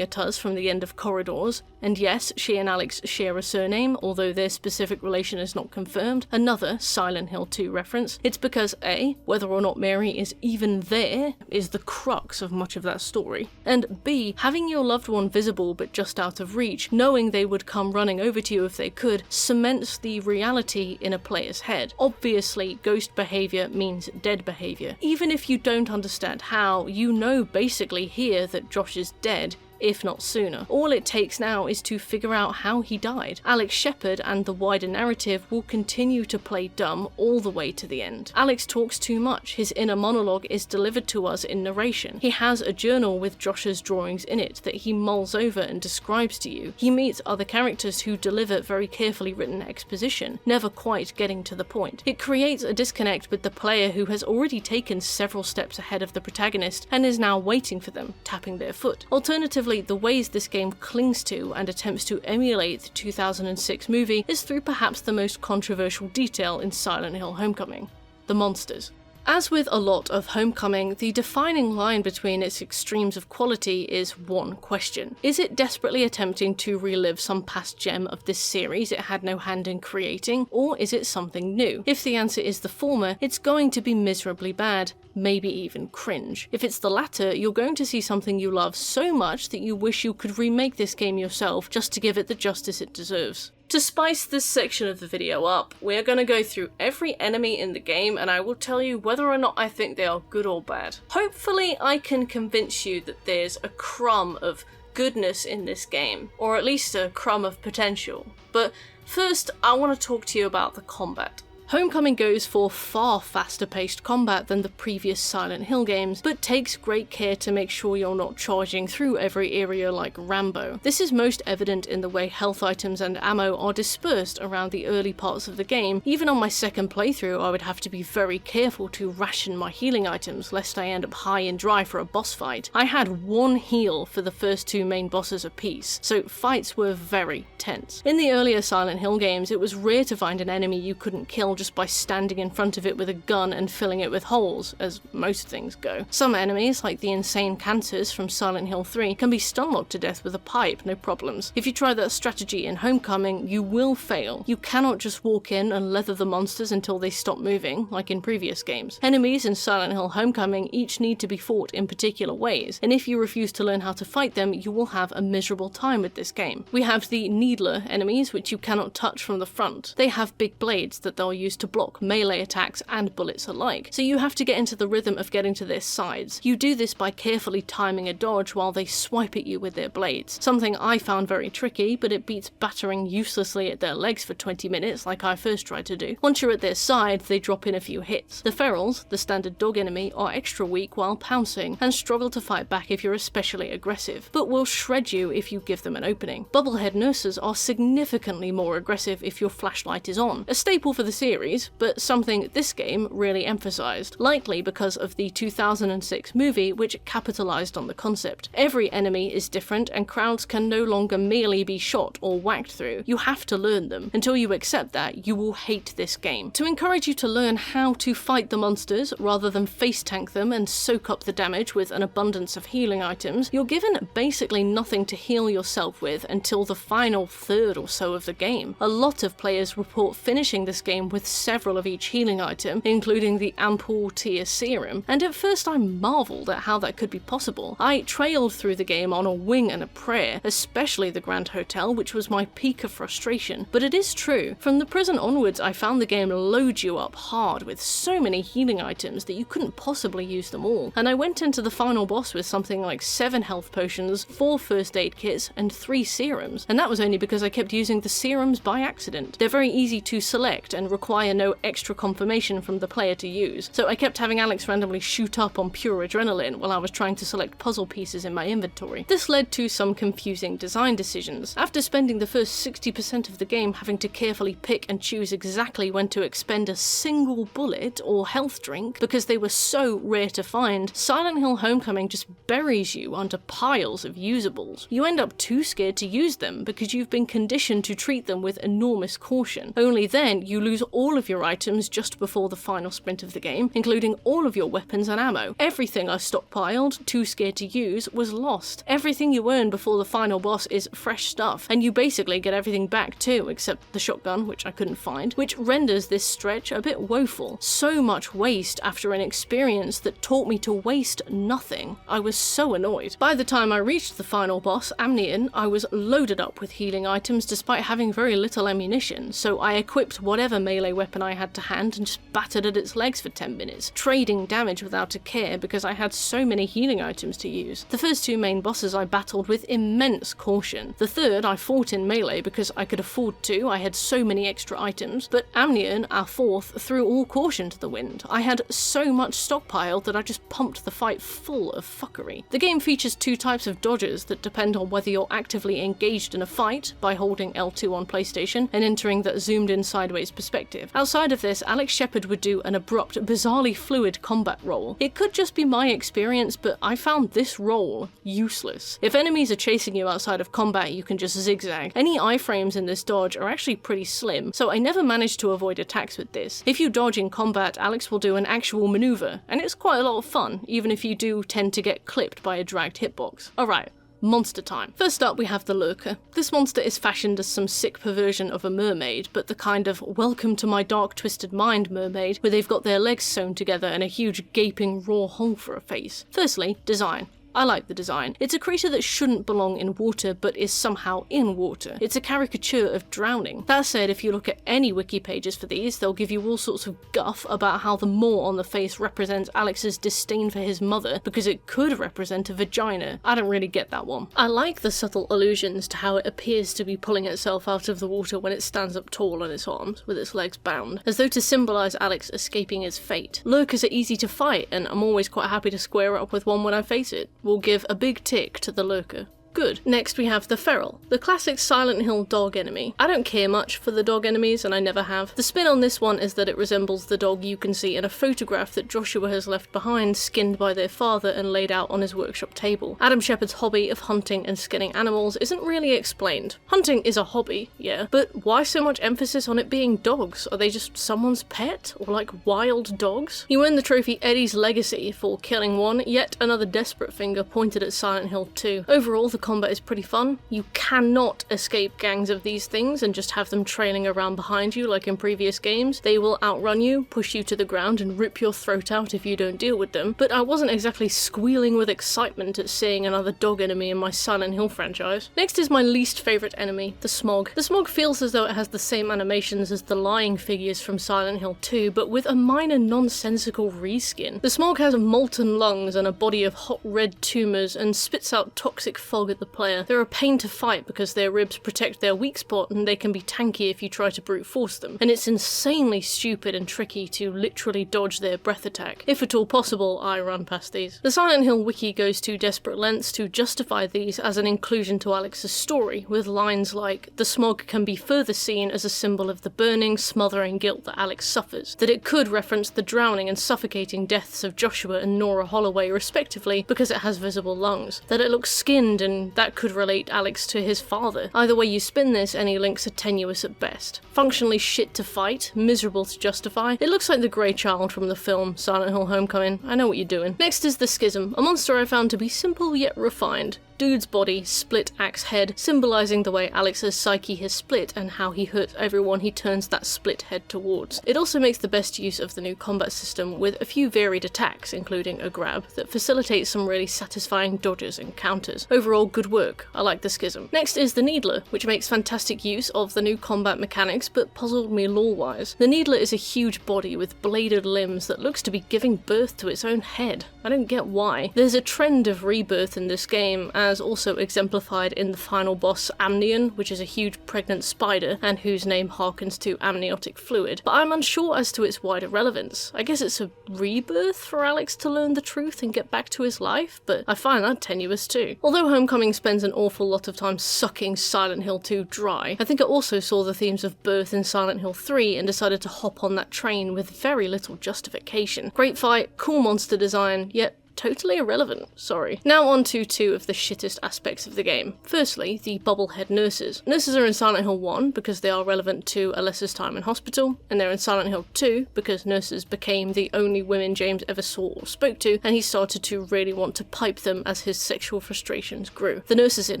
at us from the end of corridors, and yes, she and Alex share a surname, although their specific relation is not confirmed, another Silent Hill 2 reference. It's because A, whether or not Mary is even there is the crux of much of that story, and B, having your loved one visible but just out of reach, knowing they would come running over to you if they could, cements the reality in a player's head. Obviously, ghost behavior means dead behavior. Even if you don't understand how, you know basically here that Josh is dead, if not sooner. All it takes now is to figure out how he died. Alex Shepard and the wider narrative will continue to play dumb all the way to the end. Alex talks too much. His inner monologue is delivered to us in narration. He has a journal with Josh's drawings in it that he mulls over and describes to you. He meets other characters who deliver very carefully written exposition, never quite getting to the point. It creates a disconnect with the player who has already taken several steps ahead of the protagonist and is now waiting for them, tapping their foot. Alternatively, the ways this game clings to and attempts to emulate the 2006 movie is through perhaps the most controversial detail in Silent Hill Homecoming: the monsters. As with a lot of Homecoming, the defining line between its extremes of quality is one question. Is it desperately attempting to relive some past gem of this series it had no hand in creating, or is it something new? If the answer is the former, it's going to be miserably bad, maybe even cringe. If it's the latter, you're going to see something you love so much that you wish you could remake this game yourself just to give it the justice it deserves. To spice this section of the video up, we're going to go through every enemy in the game and I will tell you whether or not I think they are good or bad. Hopefully I can convince you that there's a crumb of goodness in this game, or at least a crumb of potential. But first, I want to talk to you about the combat. Homecoming goes for far faster paced combat than the previous Silent Hill games, but takes great care to make sure you're not charging through every area like Rambo. This is most evident in the way health items and ammo are dispersed around the early parts of the game. Even on my second playthrough, I would have to be very careful to ration my healing items lest I end up high and dry for a boss fight. I had one heal for the first two main bosses apiece, so fights were very tense. In the earlier Silent Hill games, it was rare to find an enemy you couldn't kill just by standing in front of it with a gun and filling it with holes, as most things go. Some enemies, like the insane cancers from Silent Hill 3, can be stun-locked to death with a pipe, no problems. If you try that strategy in Homecoming, you will fail. You cannot just walk in and leather the monsters until they stop moving, like in previous games. Enemies in Silent Hill Homecoming each need to be fought in particular ways, and if you refuse to learn how to fight them, you will have a miserable time with this game. We have the Needler enemies, which you cannot touch from the front. They have big blades that they'll use to block melee attacks and bullets alike, so you have to get into the rhythm of getting to their sides. You do this by carefully timing a dodge while they swipe at you with their blades, something I found very tricky, but it beats battering uselessly at their legs for 20 minutes like I first tried to do. Once you're at their side, they drop in a few hits. The ferals, the standard dog enemy, are extra weak while pouncing, and struggle to fight back if you're especially aggressive, but will shred you if you give them an opening. Bubblehead nurses are significantly more aggressive if your flashlight is on, a staple for the series, but something this game really emphasized, likely because of the 2006 movie which capitalized on the concept. Every enemy is different and crowds can no longer merely be shot or whacked through. You have to learn them. Until you accept that, you will hate this game. To encourage you to learn how to fight the monsters rather than face tank them and soak up the damage with an abundance of healing items, you're given basically nothing to heal yourself with until the final third or so of the game. A lot of players report finishing this game with several of each healing item, including the ampoule tier serum, and at first I marvelled at how that could be possible. I trailed through the game on a wing and a prayer, especially the Grand Hotel, which was my peak of frustration. But it is true, from the prison onwards I found the game load you up hard with so many healing items that you couldn't possibly use them all, and I went into the final boss with something like 7 health potions, 4 first aid kits, and 3 serums, and that was only because I kept using the serums by accident. They're very easy to select and require no extra confirmation from the player to use, so I kept having Alex randomly shoot up on pure adrenaline while I was trying to select puzzle pieces in my inventory. This led to some confusing design decisions. After spending the first 60% of the game having to carefully pick and choose exactly when to expend a single bullet or health drink because they were so rare to find, Silent Hill Homecoming just buries you under piles of usables. You end up too scared to use them because you've been conditioned to treat them with enormous caution. Only then you lose all of your items just before the final sprint of the game, including all of your weapons and ammo. Everything I stockpiled, too scared to use, was lost. Everything you earn before the final boss is fresh stuff, and you basically get everything back too, except the shotgun, which I couldn't find, which renders this stretch a bit woeful. So much waste after an experience that taught me to waste nothing. I was so annoyed. By the time I reached the final boss, Amnion, I was loaded up with healing items despite having very little ammunition, so I equipped whatever melee weapon I had to hand and just battered at its legs for 10 minutes, trading damage without a care because I had so many healing items to use. The first two main bosses I battled with immense caution. The third I fought in melee because I could afford to, I had so many extra items, but Amnion, our fourth, threw all caution to the wind. I had so much stockpile that I just pumped the fight full of fuckery. The game features two types of dodges that depend on whether you're actively engaged in a fight by holding L2 on PlayStation and entering that zoomed in sideways perspective. Outside of this, Alex Shepard would do an abrupt, bizarrely fluid combat roll. It could just be my experience, but I found this roll useless. If enemies are chasing you outside of combat, you can just zigzag. Any iframes in this dodge are actually pretty slim, so I never managed to avoid attacks with this. If you dodge in combat, Alex will do an actual maneuver, and it's quite a lot of fun, even if you do tend to get clipped by a dragged hitbox. Alright. Monster time. First up we have the Lurker. This monster is fashioned as some sick perversion of a mermaid, but the kind of welcome to my dark twisted mind mermaid where they've got their legs sewn together and a huge gaping raw hole for a face. Firstly, design. I like the design. It's a creature that shouldn't belong in water, but is somehow in water. It's a caricature of drowning. That said, if you look at any wiki pages for these, they'll give you all sorts of guff about how the maw on the face represents Alex's disdain for his mother, because it could represent a vagina. I don't really get that one. I like the subtle allusions to how it appears to be pulling itself out of the water when it stands up tall on its arms, with its legs bound, as though to symbolise Alex escaping his fate. Lurkers are easy to fight, and I'm always quite happy to square up with one when I face it. We'll give a big tick to the Lurker. Good. Next we have the Feral, the classic Silent Hill dog enemy. I don't care much for the dog enemies, and I never have. The spin on this one is that it resembles the dog you can see in a photograph that Joshua has left behind, skinned by their father and laid out on his workshop table. Adam Shepard's hobby of hunting and skinning animals isn't really explained. Hunting is a hobby, yeah, but why so much emphasis on it being dogs? Are they just someone's pet? Or like wild dogs? You earn the trophy Eddie's Legacy for killing one, yet another desperate finger pointed at Silent Hill 2. Overall, the combat is pretty fun. You cannot escape gangs of these things and just have them trailing around behind you like in previous games. They will outrun you, push you to the ground, and rip your throat out if you don't deal with them, but I wasn't exactly squealing with excitement at seeing another dog enemy in my Silent Hill franchise. Next is my least favourite enemy, the Smog. The Smog feels as though it has the same animations as the lying figures from Silent Hill 2, but with a minor nonsensical reskin. The Smog has molten lungs and a body of hot red tumours and spits out toxic fog at the player. They're a pain to fight because their ribs protect their weak spot and they can be tanky if you try to brute force them, and it's insanely stupid and tricky to literally dodge their breath attack. If at all possible, I run past these. The Silent Hill wiki goes to desperate lengths to justify these as an inclusion to Alex's story, with lines like, the Smog can be further seen as a symbol of the burning, smothering guilt that Alex suffers, that it could reference the drowning and suffocating deaths of Joshua and Nora Holloway respectively because it has visible lungs, that it looks skinned and that could relate Alex to his father. Either way you spin this, any links are tenuous at best. Functionally shit to fight, miserable to justify. It looks like the Grey Child from the film Silent Hill Homecoming. I know what you're doing. Next is the Schism, a monster I found to be simple yet refined. Dude's body, split axe head, symbolising the way Alex's psyche has split and how he hurts everyone he turns that split head towards. It also makes the best use of the new combat system with a few varied attacks, including a grab, that facilitates some really satisfying dodges and counters. Overall, good work. I like the Schism. Next is the Needler, which makes fantastic use of the new combat mechanics but puzzled me lore-wise. The Needler is a huge body with bladed limbs that looks to be giving birth to its own head. I don't get why. There's a trend of rebirth in this game, as also exemplified in the final boss Amnion, which is a huge pregnant spider and whose name harkens to amniotic fluid, but I'm unsure as to its wider relevance. I guess it's a rebirth for Alex to learn the truth and get back to his life, but I find that tenuous too. Although Homecoming spends an awful lot of time sucking Silent Hill 2 dry, I think I also saw the themes of birth in Silent Hill 3 and decided to hop on that train with very little justification. Great fight, cool monster design, yet totally irrelevant, sorry. Now on to two of the shittest aspects of the game. Firstly, the bobblehead nurses. Nurses are in Silent Hill 1 because they are relevant to Alessa's time in hospital, and they're in Silent Hill 2 because nurses became the only women James ever saw or spoke to, and he started to really want to pipe them as his sexual frustrations grew. The nurses in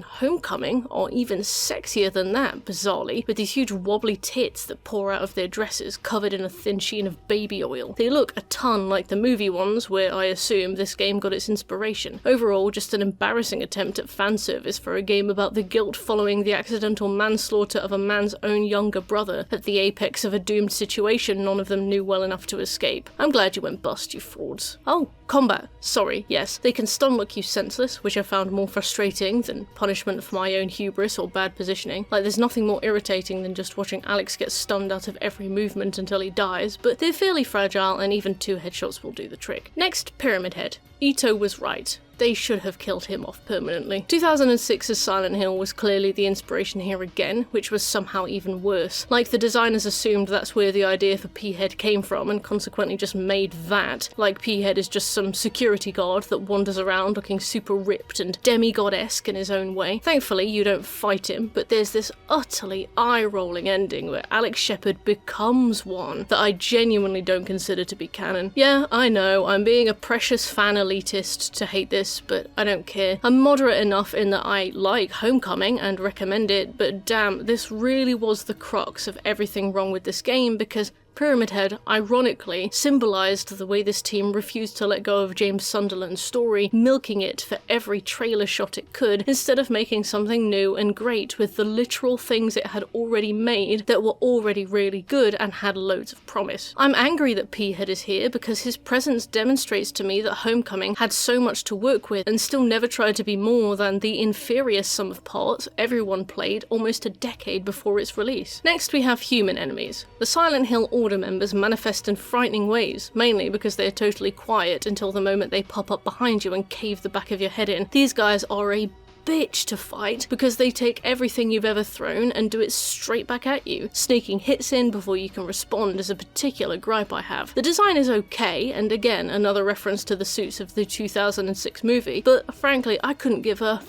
Homecoming are even sexier than that, bizarrely, with these huge wobbly tits that pour out of their dresses covered in a thin sheen of baby oil. They look a ton like the movie ones, where I assume this game game got its inspiration. Overall, just an embarrassing attempt at fan service for a game about the guilt following the accidental manslaughter of a man's own younger brother at the apex of a doomed situation none of them knew well enough to escape. I'm glad you went bust, you frauds. Oh, combat. Sorry, yes. They can stun-lock you senseless, which I found more frustrating than punishment for my own hubris or bad positioning. Like, there's nothing more irritating than just watching Alex get stunned out of every movement until he dies, but they're fairly fragile and even 2 headshots will do the trick. Next, Pyramid Head. Ito was right. They should have killed him off permanently. 2006's Silent Hill was clearly the inspiration here again, which was somehow even worse. Like, the designers assumed that's where the idea for P-Head came from and consequently just made that. Like, P-Head is just some security guard that wanders around looking super ripped and demigod-esque in his own way. Thankfully, you don't fight him, but there's this utterly eye-rolling ending where Alex Shepard becomes one that I genuinely don't consider to be canon. Yeah, I know, I'm being a precious fan elitist to hate this, but I don't care. I'm moderate enough in that I like Homecoming and recommend it, but damn, this really was the crux of everything wrong with this game because Pyramid Head, ironically, symbolised the way this team refused to let go of James Sunderland's story, milking it for every trailer shot it could, instead of making something new and great with the literal things it had already made that were already really good and had loads of promise. I'm angry that P-Head is here because his presence demonstrates to me that Homecoming had so much to work with and still never tried to be more than the inferior sum of parts everyone played almost a decade before its release. Next we have human enemies. The Silent Hill Order members manifest in frightening ways, mainly because they are totally quiet until the moment they pop up behind you and cave the back of your head in. These guys are a bitch to fight because they take everything you've ever thrown and do it straight back at you. Sneaking hits in before you can respond is a particular gripe I have. The design is okay, and again, another reference to the suits of the 2006 movie, but frankly, I couldn't give a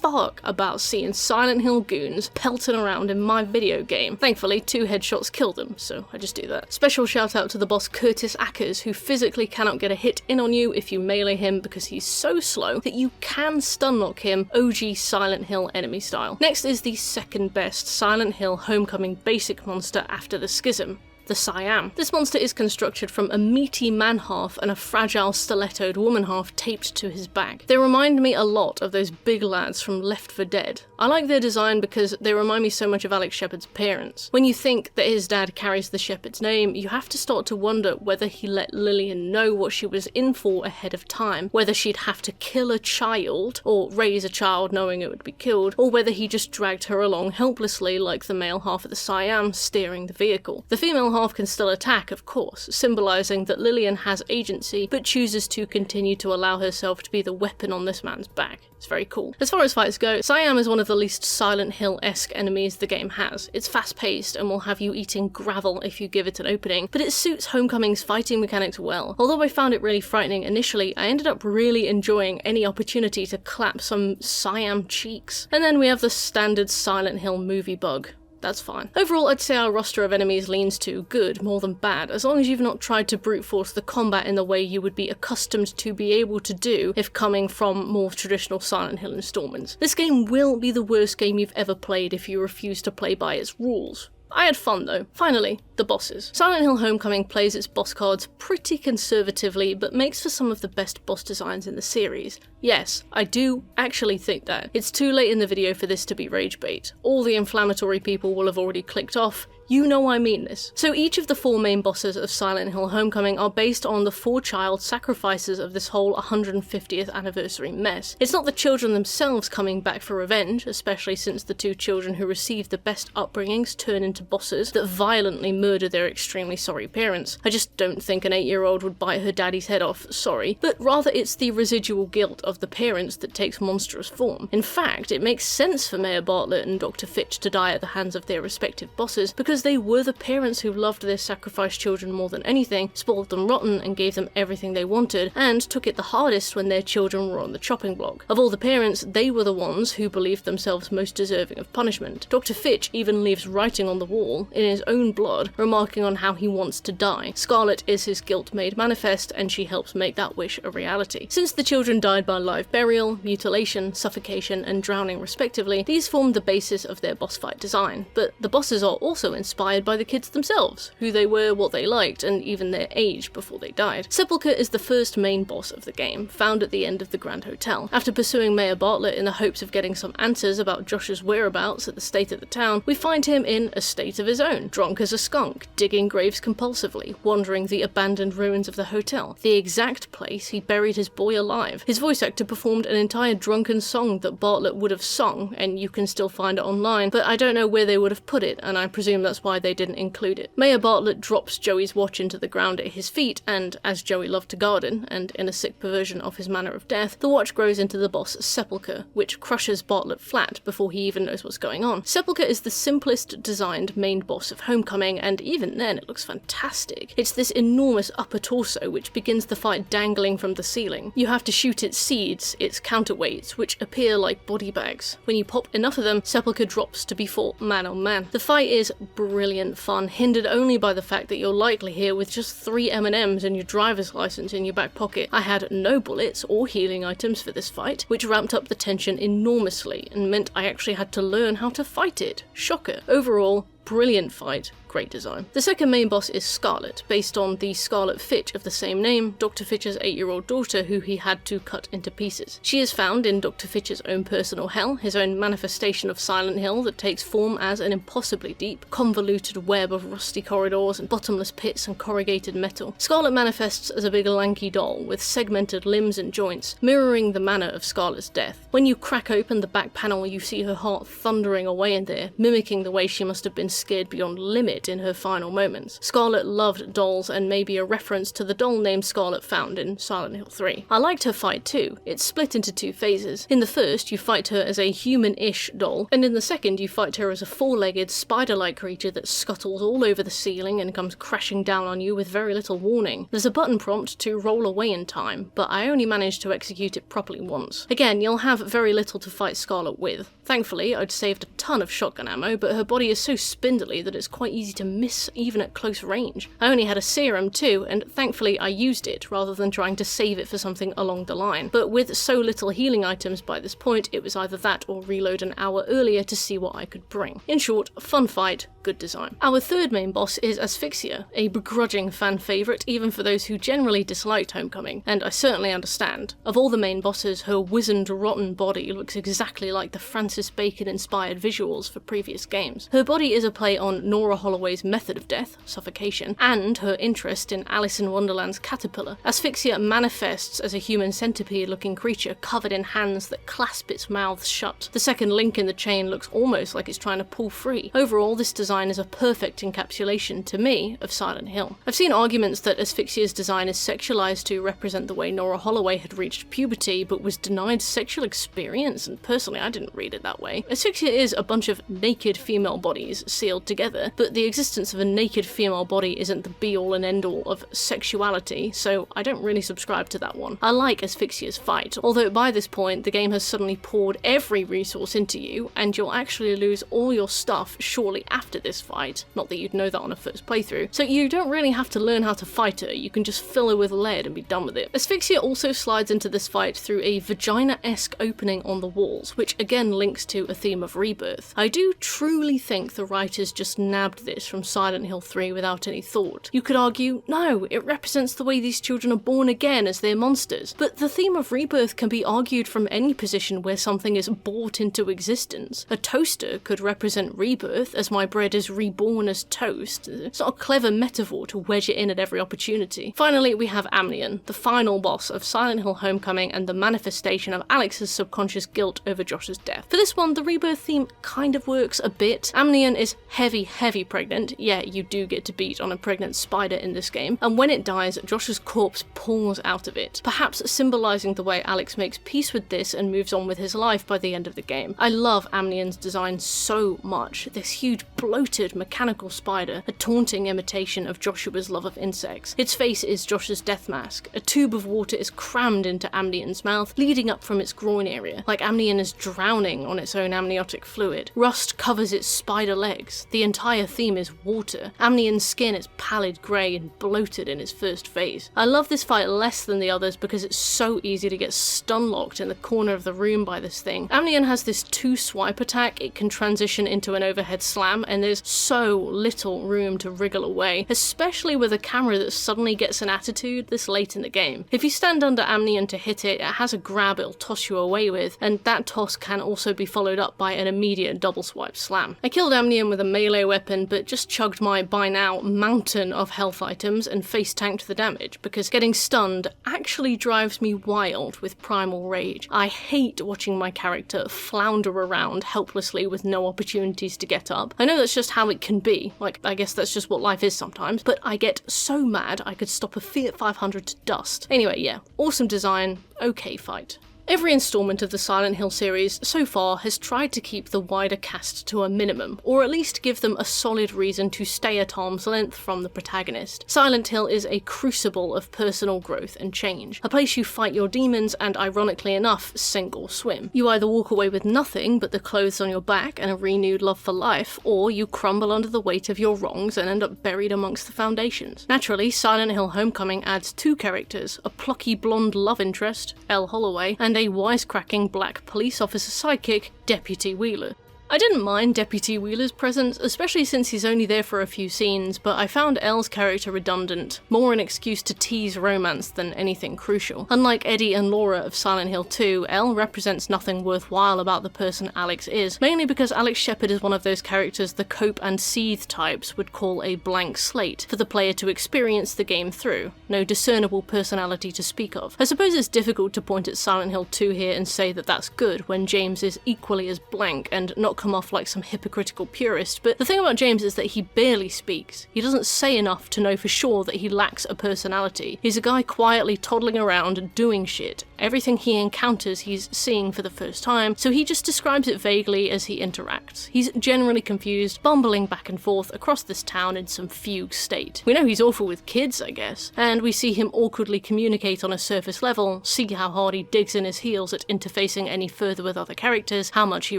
fuck about seeing Silent Hill goons pelting around in my video game. Thankfully, 2 headshots kill them, so I just do that. Special shout out to the boss Curtis Ackers, who physically cannot get a hit in on you if you melee him because he's so slow that you can stunlock him OG Silent Hill enemy style. Next is the second best Silent Hill Homecoming basic monster after the Schism. The Siam. This monster is constructed from a meaty man half and a fragile stilettoed woman half taped to his back. They remind me a lot of those big lads from Left 4 Dead. I like their design because they remind me so much of Alex Shepard's parents. When you think that his dad carries the Shepard's name, you have to start to wonder whether he let Lillian know what she was in for ahead of time, whether she'd have to kill a child, or raise a child knowing it would be killed, or whether he just dragged her along helplessly like the male half of the Siam steering the vehicle. The female half can still attack, of course, symbolising that Lillian has agency, but chooses to continue to allow herself to be the weapon on this man's back. It's very cool. As far as fights go, Siam is one of the least Silent Hill-esque enemies the game has. It's fast-paced and will have you eating gravel if you give it an opening, but it suits Homecoming's fighting mechanics well. Although I found it really frightening initially, I ended up really enjoying any opportunity to clap some Siam cheeks. And then we have the standard Silent Hill movie bug. That's fine. Overall, I'd say our roster of enemies leans to good more than bad, as long as you've not tried to brute force the combat in the way you would be accustomed to be able to do if coming from more traditional Silent Hill installments. This game will be the worst game you've ever played if you refuse to play by its rules. I had fun though. Finally, the bosses. Silent Hill Homecoming plays its boss cards pretty conservatively, but makes for some of the best boss designs in the series. Yes, I do actually think that. It's too late in the video for this to be rage bait. All the inflammatory people will have already clicked off. You know I mean this. So each of the 4 main bosses of Silent Hill Homecoming are based on the 4 child sacrifices of this whole 150th anniversary mess. It's not the children themselves coming back for revenge, especially since the 2 children who received the best upbringings turn into bosses that violently murder their extremely sorry parents. I just don't think an 8-year-old would bite her daddy's head off, sorry, but rather it's the residual guilt of the parents that takes monstrous form. In fact, it makes sense for Mayor Bartlett and Dr. Fitch to die at the hands of their respective bosses, because they were the parents who loved their sacrificed children more than anything, spoiled them rotten and gave them everything they wanted, and took it the hardest when their children were on the chopping block. Of all the parents, they were the ones who believed themselves most deserving of punishment. Dr. Fitch even leaves writing on the wall, in his own blood, remarking on how he wants to die. Scarlet is his guilt made manifest, and she helps make that wish a reality. Since the children died by live burial, mutilation, suffocation, and drowning respectively, these formed the basis of their boss fight design, but the bosses are also inspired by the kids themselves, who they were, what they liked, and even their age before they died. Sepulchre is the first main boss of the game, found at the end of the Grand Hotel. After pursuing Mayor Bartlett in the hopes of getting some answers about Josh's whereabouts at the state of the town, we find him in a state of his own, drunk as a skunk, digging graves compulsively, wandering the abandoned ruins of the hotel, the exact place he buried his boy alive. His voice actor performed an entire drunken song that Bartlett would have sung, and you can still find it online, but I don't know where they would have put it, and I presume that's why they didn't include it. Mayor Bartlett drops Joey's watch into the ground at his feet, and as Joey loved to garden, and in a sick perversion of his manner of death, the watch grows into the boss Sepulchre, which crushes Bartlett flat before he even knows what's going on. Sepulchre is the simplest designed main boss of Homecoming, and even then it looks fantastic. It's this enormous upper torso which begins the fight dangling from the ceiling. You have to shoot its seeds, its counterweights, which appear like body bags. When you pop enough of them, Sepulchre drops to be fought man on man. The fight is brilliant fun, hindered only by the fact that you're likely here with just 3 M&Ms and your driver's license in your back pocket. I had no bullets or healing items for this fight, which ramped up the tension enormously and meant I actually had to learn how to fight it. Shocker. Overall, brilliant fight, great design. The second main boss is Scarlet, based on the Scarlet Fitch of the same name, Dr. Fitch's 8-year-old daughter who he had to cut into pieces. She is found in Dr. Fitch's own personal hell, his own manifestation of Silent Hill that takes form as an impossibly deep, convoluted web of rusty corridors and bottomless pits and corrugated metal. Scarlet manifests as a big lanky doll with segmented limbs and joints, mirroring the manner of Scarlet's death. When you crack open the back panel, you see her heart thundering away in there, mimicking the way she must have been scared beyond limit in her final moments. Scarlet loved dolls, and maybe a reference to the doll named Scarlet found in Silent Hill 3. I liked her fight too. It's split into 2 phases. In the first, you fight her as a human-ish doll, and in the second, you fight her as a 4-legged, spider-like creature that scuttles all over the ceiling and comes crashing down on you with very little warning. There's a button prompt to roll away in time, but I only managed to execute it properly once. Again, you'll have very little to fight Scarlet with. Thankfully, I'd saved a ton of shotgun ammo, but her body is so spindly that it's quite easy to miss even at close range. I only had a serum too, and thankfully I used it rather than trying to save it for something along the line. But with so little healing items by this point, it was either that or reload an hour earlier to see what I could bring. In short, fun fight, good design. Our third main boss is Asphyxia, a begrudging fan favourite even for those who generally disliked Homecoming, and I certainly understand. Of all the main bosses, her wizened, rotten body looks exactly like the Francis Bacon-inspired visuals for previous games. Her body is a play on Nora Holloway's method of death, suffocation, and her interest in Alice in Wonderland's caterpillar. Asphyxia manifests as a human centipede-looking creature covered in hands that clasp its mouth shut. The second link in the chain looks almost like it's trying to pull free. Overall, this design is a perfect encapsulation, to me, of Silent Hill. I've seen arguments that Asphyxia's design is sexualized to represent the way Nora Holloway had reached puberty but was denied sexual experience, and personally I didn't read it that way. Asphyxia is a bunch of naked female bodies sealed together, but the existence of a naked female body isn't the be-all and end-all of sexuality, so I don't really subscribe to that one. I like Asphyxia's fight, although by this point the game has suddenly poured every resource into you, and you'll actually lose all your stuff shortly after this fight. Not that you'd know that on a first playthrough. So you don't really have to learn how to fight her, you can just fill her with lead and be done with it. Asphyxia also slides into this fight through a vagina-esque opening on the walls, which again links to a theme of rebirth. I do truly think the writers just nabbed this from Silent Hill 3 without any thought. You could argue, no, it represents the way these children are born again as they're monsters. But the theme of rebirth can be argued from any position where something is brought into existence. A toaster could represent rebirth, as my bread is reborn as toast. It's not a clever metaphor to wedge it in at every opportunity. Finally, we have Amnion, the final boss of Silent Hill Homecoming and the manifestation of Alex's subconscious guilt over Josh's death. For this one, the rebirth theme kind of works a bit. Amnion is heavy pregnant. Yeah, you do get to beat on a pregnant spider in this game, and when it dies, Josh's corpse pours out of it, perhaps symbolising the way Alex makes peace with this and moves on with his life by the end of the game. I love Amnion's design so much. This huge, bloated, mechanical spider, a taunting imitation of Joshua's love of insects. Its face is Josh's death mask. A tube of water is crammed into Amnion's mouth, leading up from its groin area, like Amnion is drowning on its own amniotic fluid. Rust covers its spider legs. The entire theme game is water. Amnion's skin is pallid grey and bloated in his first phase. I love this fight less than the others because it's so easy to get stun-locked in the corner of the room by this thing. Amnion has this 2-swipe attack, it can transition into an overhead slam, and there's so little room to wriggle away, especially with a camera that suddenly gets an attitude this late in the game. If you stand under Amnion to hit it, it has a grab it'll toss you away with, and that toss can also be followed up by an immediate double swipe slam. I killed Amnion with a melee weapon, but just chugged my, by now, mountain of health items and face tanked the damage, because getting stunned actually drives me wild with primal rage. I hate watching my character flounder around helplessly with no opportunities to get up. I know that's just how it can be, like, I guess that's just what life is sometimes, but I get so mad I could stop a Fiat 500 to dust. Anyway, yeah, awesome design, okay fight. Every installment of the Silent Hill series so far has tried to keep the wider cast to a minimum, or at least give them a solid reason to stay at arm's length from the protagonist. Silent Hill is a crucible of personal growth and change, a place you fight your demons and, ironically enough, sink or swim. You either walk away with nothing but the clothes on your back and a renewed love for life, or you crumble under the weight of your wrongs and end up buried amongst the foundations. Naturally, Silent Hill Homecoming adds 2 characters, a plucky blonde love interest, Elle Holloway, and a wisecracking black police officer sidekick, Deputy Wheeler. I didn't mind Deputy Wheeler's presence, especially since he's only there for a few scenes, but I found Elle's character redundant, more an excuse to tease romance than anything crucial. Unlike Eddie and Laura of Silent Hill 2, Elle represents nothing worthwhile about the person Alex is, mainly because Alex Shepard is one of those characters the Cope and Seethe types would call a blank slate, for the player to experience the game through, no discernible personality to speak of. I suppose it's difficult to point at Silent Hill 2 here and say that that's good, when James is equally as blank and not come off like some hypocritical purist, but the thing about James is that he barely speaks. He doesn't say enough to know for sure that he lacks a personality. He's a guy quietly toddling around doing shit. Everything he encounters he's seeing for the first time, so he just describes it vaguely as he interacts. He's generally confused, bumbling back and forth across this town in some fugue state. We know he's awful with kids, I guess, and we see him awkwardly communicate on a surface level, see how hard he digs in his heels at interfacing any further with other characters, how much he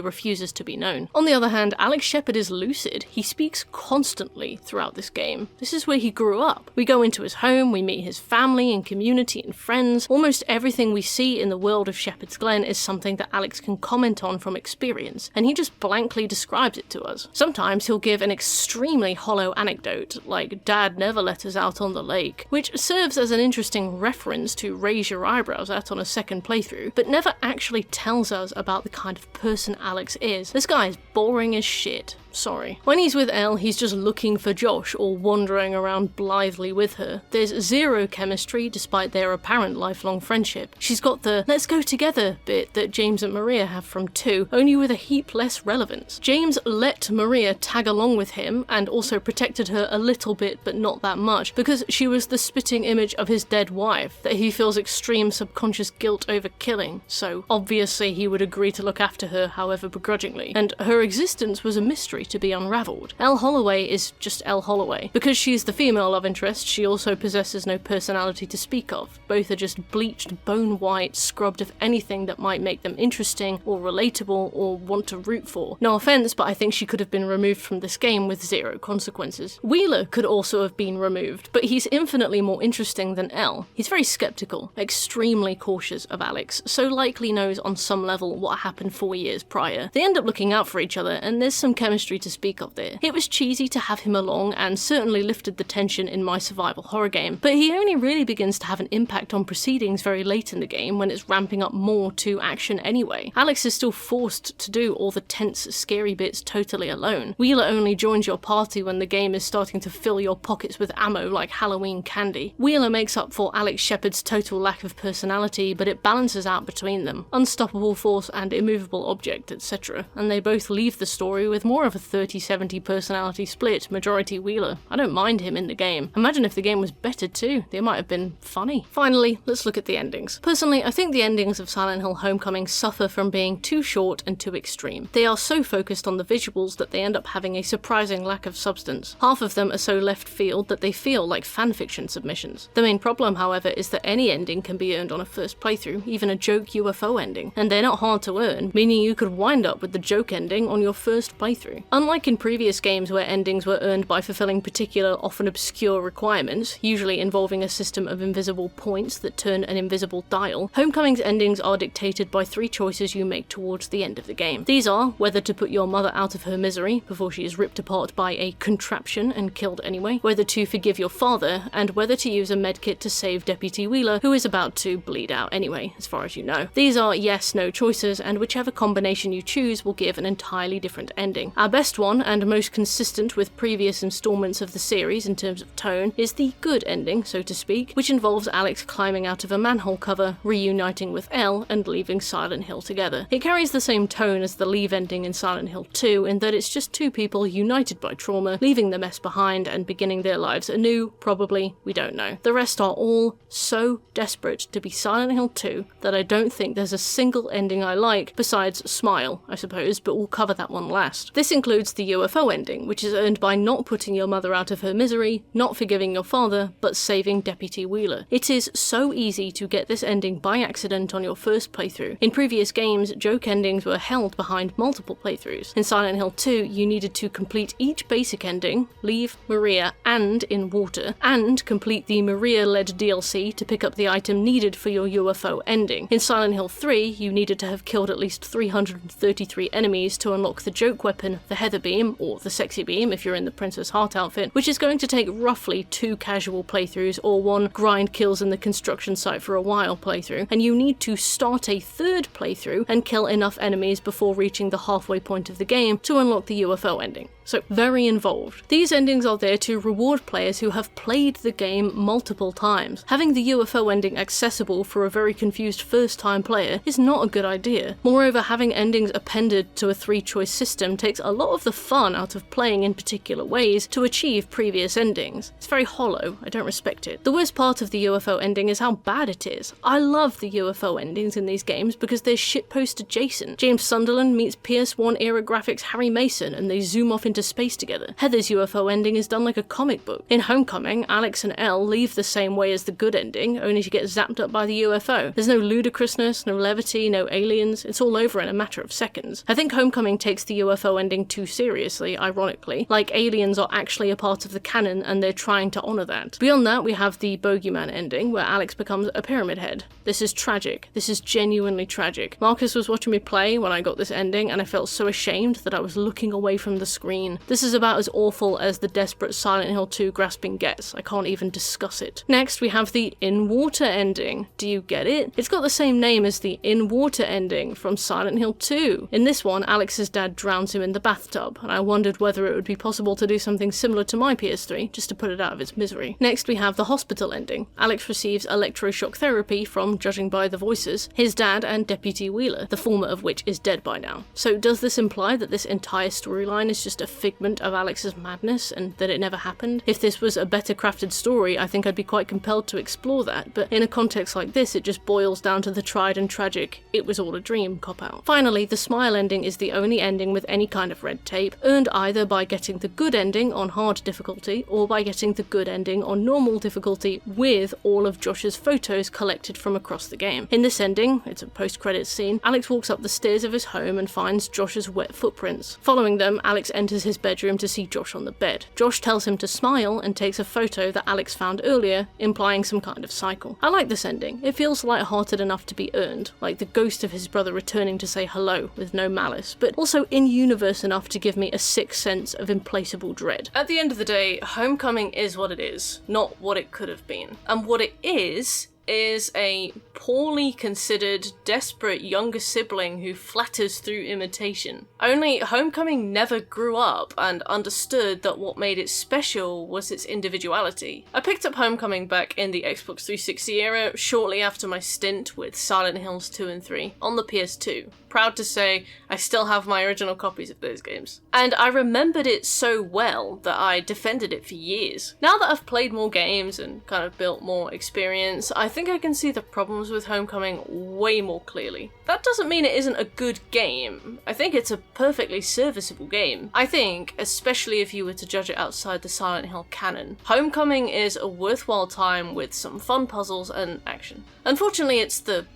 refuses to be known. On the other hand, Alex Shepard is lucid. He speaks constantly throughout this game. This is where he grew up. We go into his home, we meet his family and community and friends. Almost everything we see in the world of Shepard's Glen is something that Alex can comment on from experience, and he just blankly describes it to us. Sometimes he'll give an extremely hollow anecdote, like "Dad never let us out on the lake," which serves as an interesting reference to raise your eyebrows at on a second playthrough, but never actually tells us about the kind of person Alex is. This guy is boring as shit. Sorry. When he's with Elle, he's just looking for Josh or wandering around blithely with her. There's zero chemistry despite their apparent lifelong friendship. She's got the "let's go together" bit that James and Maria have from 2, only with a heap less relevance. James let Maria tag along with him and also protected her a little bit but not that much because she was the spitting image of his dead wife that he feels extreme subconscious guilt over killing, so obviously he would agree to look after her however begrudgingly, and her existence was a mystery to be unravelled. Elle Holloway is just Elle Holloway. Because she's the female love interest, she also possesses no personality to speak of. Both are just bleached, bone white, scrubbed of anything that might make them interesting or relatable or want to root for. No offence, but I think she could have been removed from this game with zero consequences. Wheeler could also have been removed, but he's infinitely more interesting than Elle. He's very skeptical, extremely cautious of Alex, so likely knows on some level what happened 4 years prior. They end up looking out for each other, and there's some chemistry to speak of there. It was cheesy to have him along and certainly lifted the tension in my survival horror game, but he only really begins to have an impact on proceedings very late in the game when it's ramping up more to action anyway. Alex is still forced to do all the tense, scary bits totally alone. Wheeler only joins your party when the game is starting to fill your pockets with ammo like Halloween candy. Wheeler makes up for Alex Shepard's total lack of personality, but it balances out between them. Unstoppable force and immovable object, etc. And they both leave the story with more of a 30-70 personality split, majority Wheeler. I don't mind him in the game. Imagine if the game was better too. They might have been funny. Finally, let's look at the endings. Personally, I think the endings of Silent Hill Homecoming suffer from being too short and too extreme. They are so focused on the visuals that they end up having a surprising lack of substance. Half of them are so left field that they feel like fanfiction submissions. The main problem, however, is that any ending can be earned on a first playthrough, even a joke UFO ending, and they're not hard to earn, meaning you could wind up with the joke ending on your first playthrough. anyway. Unlike in previous games where endings were earned by fulfilling particular, often obscure requirements, usually involving a system of invisible points that turn an invisible dial, Homecoming's endings are dictated by 3 choices you make towards the end of the game. These are whether to put your mother out of her misery before she is ripped apart by a contraption and killed anyway, whether to forgive your father, and whether to use a medkit to save Deputy Wheeler, who is about to bleed out anyway, as far as you know. These are yes/no choices, and whichever combination you choose will give an entirely different ending. Our best one, and most consistent with previous installments of the series in terms of tone, is the good ending, so to speak, which involves Alex climbing out of a manhole cover, reuniting with Elle, and leaving Silent Hill together. It carries the same tone as the Leave ending in Silent Hill 2, in that it's just 2 people united by trauma, leaving the mess behind and beginning their lives anew, probably, we don't know. The rest are all so desperate to be Silent Hill 2 that I don't think there's a single ending I like, besides Smile, I suppose, but we'll cover that one last. This includes the UFO ending, which is earned by not putting your mother out of her misery, not forgiving your father, but saving Deputy Wheeler. It is so easy to get this ending by accident on your first playthrough. In previous games, joke endings were held behind multiple playthroughs. In Silent Hill 2, you needed to complete each basic ending, leave Maria and in water, and complete the Maria-led DLC to pick up the item needed for your UFO ending. In Silent Hill 3, you needed to have killed at least 333 enemies to unlock the joke weapon, the Heather Beam, or the Sexy Beam if you're in the Princess Heart outfit, which is going to take roughly 2 casual playthroughs or 1 grind kills in the construction site for a while playthrough, and you need to start a 3rd playthrough and kill enough enemies before reaching the halfway point of the game to unlock the UFO ending. So, very involved. These endings are there to reward players who have played the game multiple times. Having the UFO ending accessible for a very confused first-time player is not a good idea. Moreover, having endings appended to a 3-choice system takes a lot of the fun out of playing in particular ways to achieve previous endings. It's very hollow, I don't respect it. The worst part of the UFO ending is how bad it is. I love the UFO endings in these games because they're shitpost adjacent. James Sunderland meets PS1 era graphics Harry Mason and they zoom off into space together. Heather's UFO ending is done like a comic book. In Homecoming, Alex and Elle leave the same way as the good ending, only to get zapped up by the UFO. There's no ludicrousness, no levity, no aliens, it's all over in a matter of seconds. I think Homecoming takes the UFO ending too seriously, ironically, like aliens are actually a part of the canon and they're trying to honour that. Beyond that, we have the Bogeyman ending, where Alex becomes a Pyramid Head. This is tragic. This is genuinely tragic. Marcus was watching me play when I got this ending, and I felt so ashamed that I was looking away from the screen. This is about as awful as the desperate Silent Hill 2 grasping gets. I can't even discuss it. Next, we have the In Water ending. Do you get it? It's got the same name as the In Water ending from Silent Hill 2. In this one, Alex's dad drowns him in the bathtub, and I wondered whether it would be possible to do something similar to my PS3, just to put it out of its misery. Next, we have the hospital ending. Alex receives electroshock therapy from, judging by the voices, his dad and Deputy Wheeler, the former of which is dead by now. So does this imply that this entire storyline is just a figment of Alex's madness and that it never happened? If this was a better crafted story, I think I'd be quite compelled to explore that, but in a context like this, it just boils down to the tried and tragic, it was all a dream cop-out. Finally, the Smile ending is the only ending with any kind of red tape, earned either by getting the good ending on hard difficulty or by getting the good ending on normal difficulty with all of Josh's photos collected from across the game. In this ending, it's a post-credits scene, Alex walks up the stairs of his home and finds Josh's wet footprints. Following them, Alex enters his bedroom to see Josh on the bed. Josh tells him to smile and takes a photo that Alex found earlier, implying some kind of cycle. I like this ending. It feels light-hearted enough to be earned, like the ghost of his brother returning to say hello with no malice, but also in-universe enough to give me a sick sense of implacable dread. At the end of the day, Homecoming is what it is, not what it could have been. And what it is a poorly considered, desperate younger sibling who flatters through imitation. Only Homecoming never grew up and understood that what made it special was its individuality. I picked up Homecoming back in the Xbox 360 era shortly after my stint with Silent Hills 2 and 3 on the PS2. Proud to say, I still have my original copies of those games. And I remembered it so well that I defended it for years. Now that I've played more games and kind of built more experience, I think I can see the problems with Homecoming way more clearly. That doesn't mean it isn't a good game. I think it's a perfectly serviceable game. I think, especially if you were to judge it outside the Silent Hill canon, Homecoming is a worthwhile time with some fun puzzles and action. Unfortunately, it's the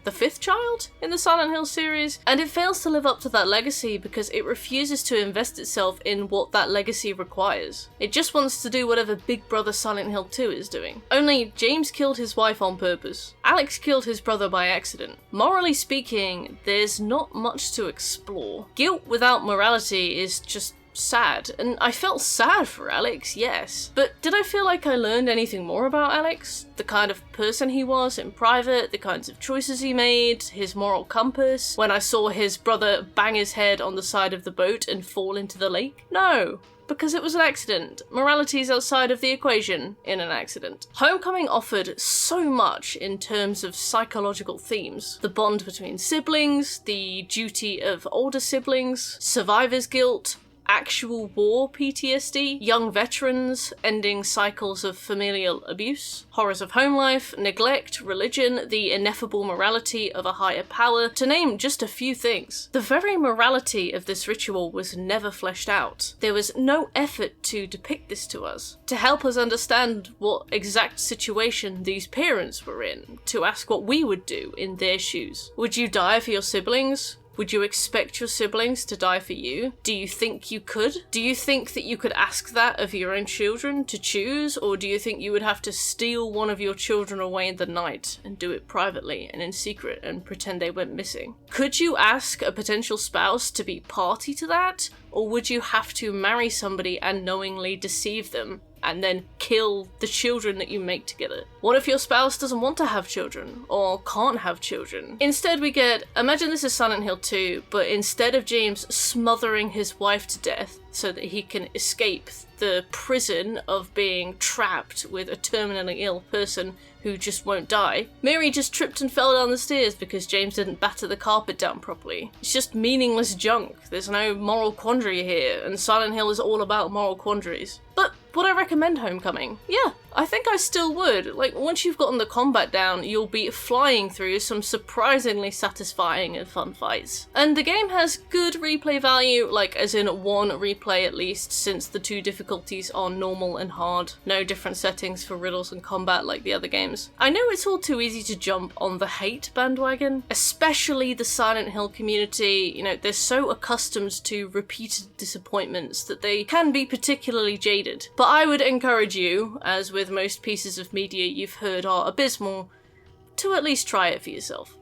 the fifth child in the Silent Hill series, and it fails to live up to that legacy because it refuses to invest itself in what that legacy requires. It just wants to do whatever Big Brother Silent Hill 2 is doing. Only James killed his wife on purpose. Alex killed his brother by accident. Morally speaking, there's not much to explore. Guilt without morality is just sad, and I felt sad for Alex, yes. But did I feel like I learned anything more about Alex? The kind of person he was in private, the kinds of choices he made, his moral compass, when I saw his brother bang his head on the side of the boat and fall into the lake? No. Because it was an accident. Morality's outside of the equation in an accident. Homecoming offered so much in terms of psychological themes. The bond between siblings, the duty of older siblings, survivor's guilt, actual war PTSD, young veterans, ending cycles of familial abuse, horrors of home life, neglect, religion, the ineffable morality of a higher power, to name just a few things. The very morality of this ritual was never fleshed out. There was no effort to depict this to us, to help us understand what exact situation these parents were in, to ask what we would do in their shoes. Would you die for your siblings? Would you expect your siblings to die for you? Do you think you could? Do you think that you could ask that of your own children to choose? Or do you think you would have to steal one of your children away in the night and do it privately and in secret and pretend they went missing? Could you ask a potential spouse to be party to that? Or would you have to marry somebody and knowingly deceive them and then kill the children that you make together? What if your spouse doesn't want to have children, or can't have children? Instead we get, imagine this is Silent Hill 2, but instead of James smothering his wife to death so that he can escape the prison of being trapped with a terminally ill person who just won't die, Mary just tripped and fell down the stairs because James didn't batter the carpet down properly. It's just meaningless junk. There's no moral quandary here, and Silent Hill is all about moral quandaries. But would I recommend Homecoming? Yeah, I think I still would. Like, once you've gotten the combat down, you'll be flying through some surprisingly satisfying and fun fights. And the game has good replay value, like as in one replay at least, since the two difficulties are normal and hard. No different settings for riddles and combat like the other games. I know it's all too easy to jump on the hate bandwagon, especially the Silent Hill community. You know, they're so accustomed to repeated disappointments that they can be particularly jaded. But I would encourage you, as with most pieces of media you've heard are abysmal, to at least try it for yourself.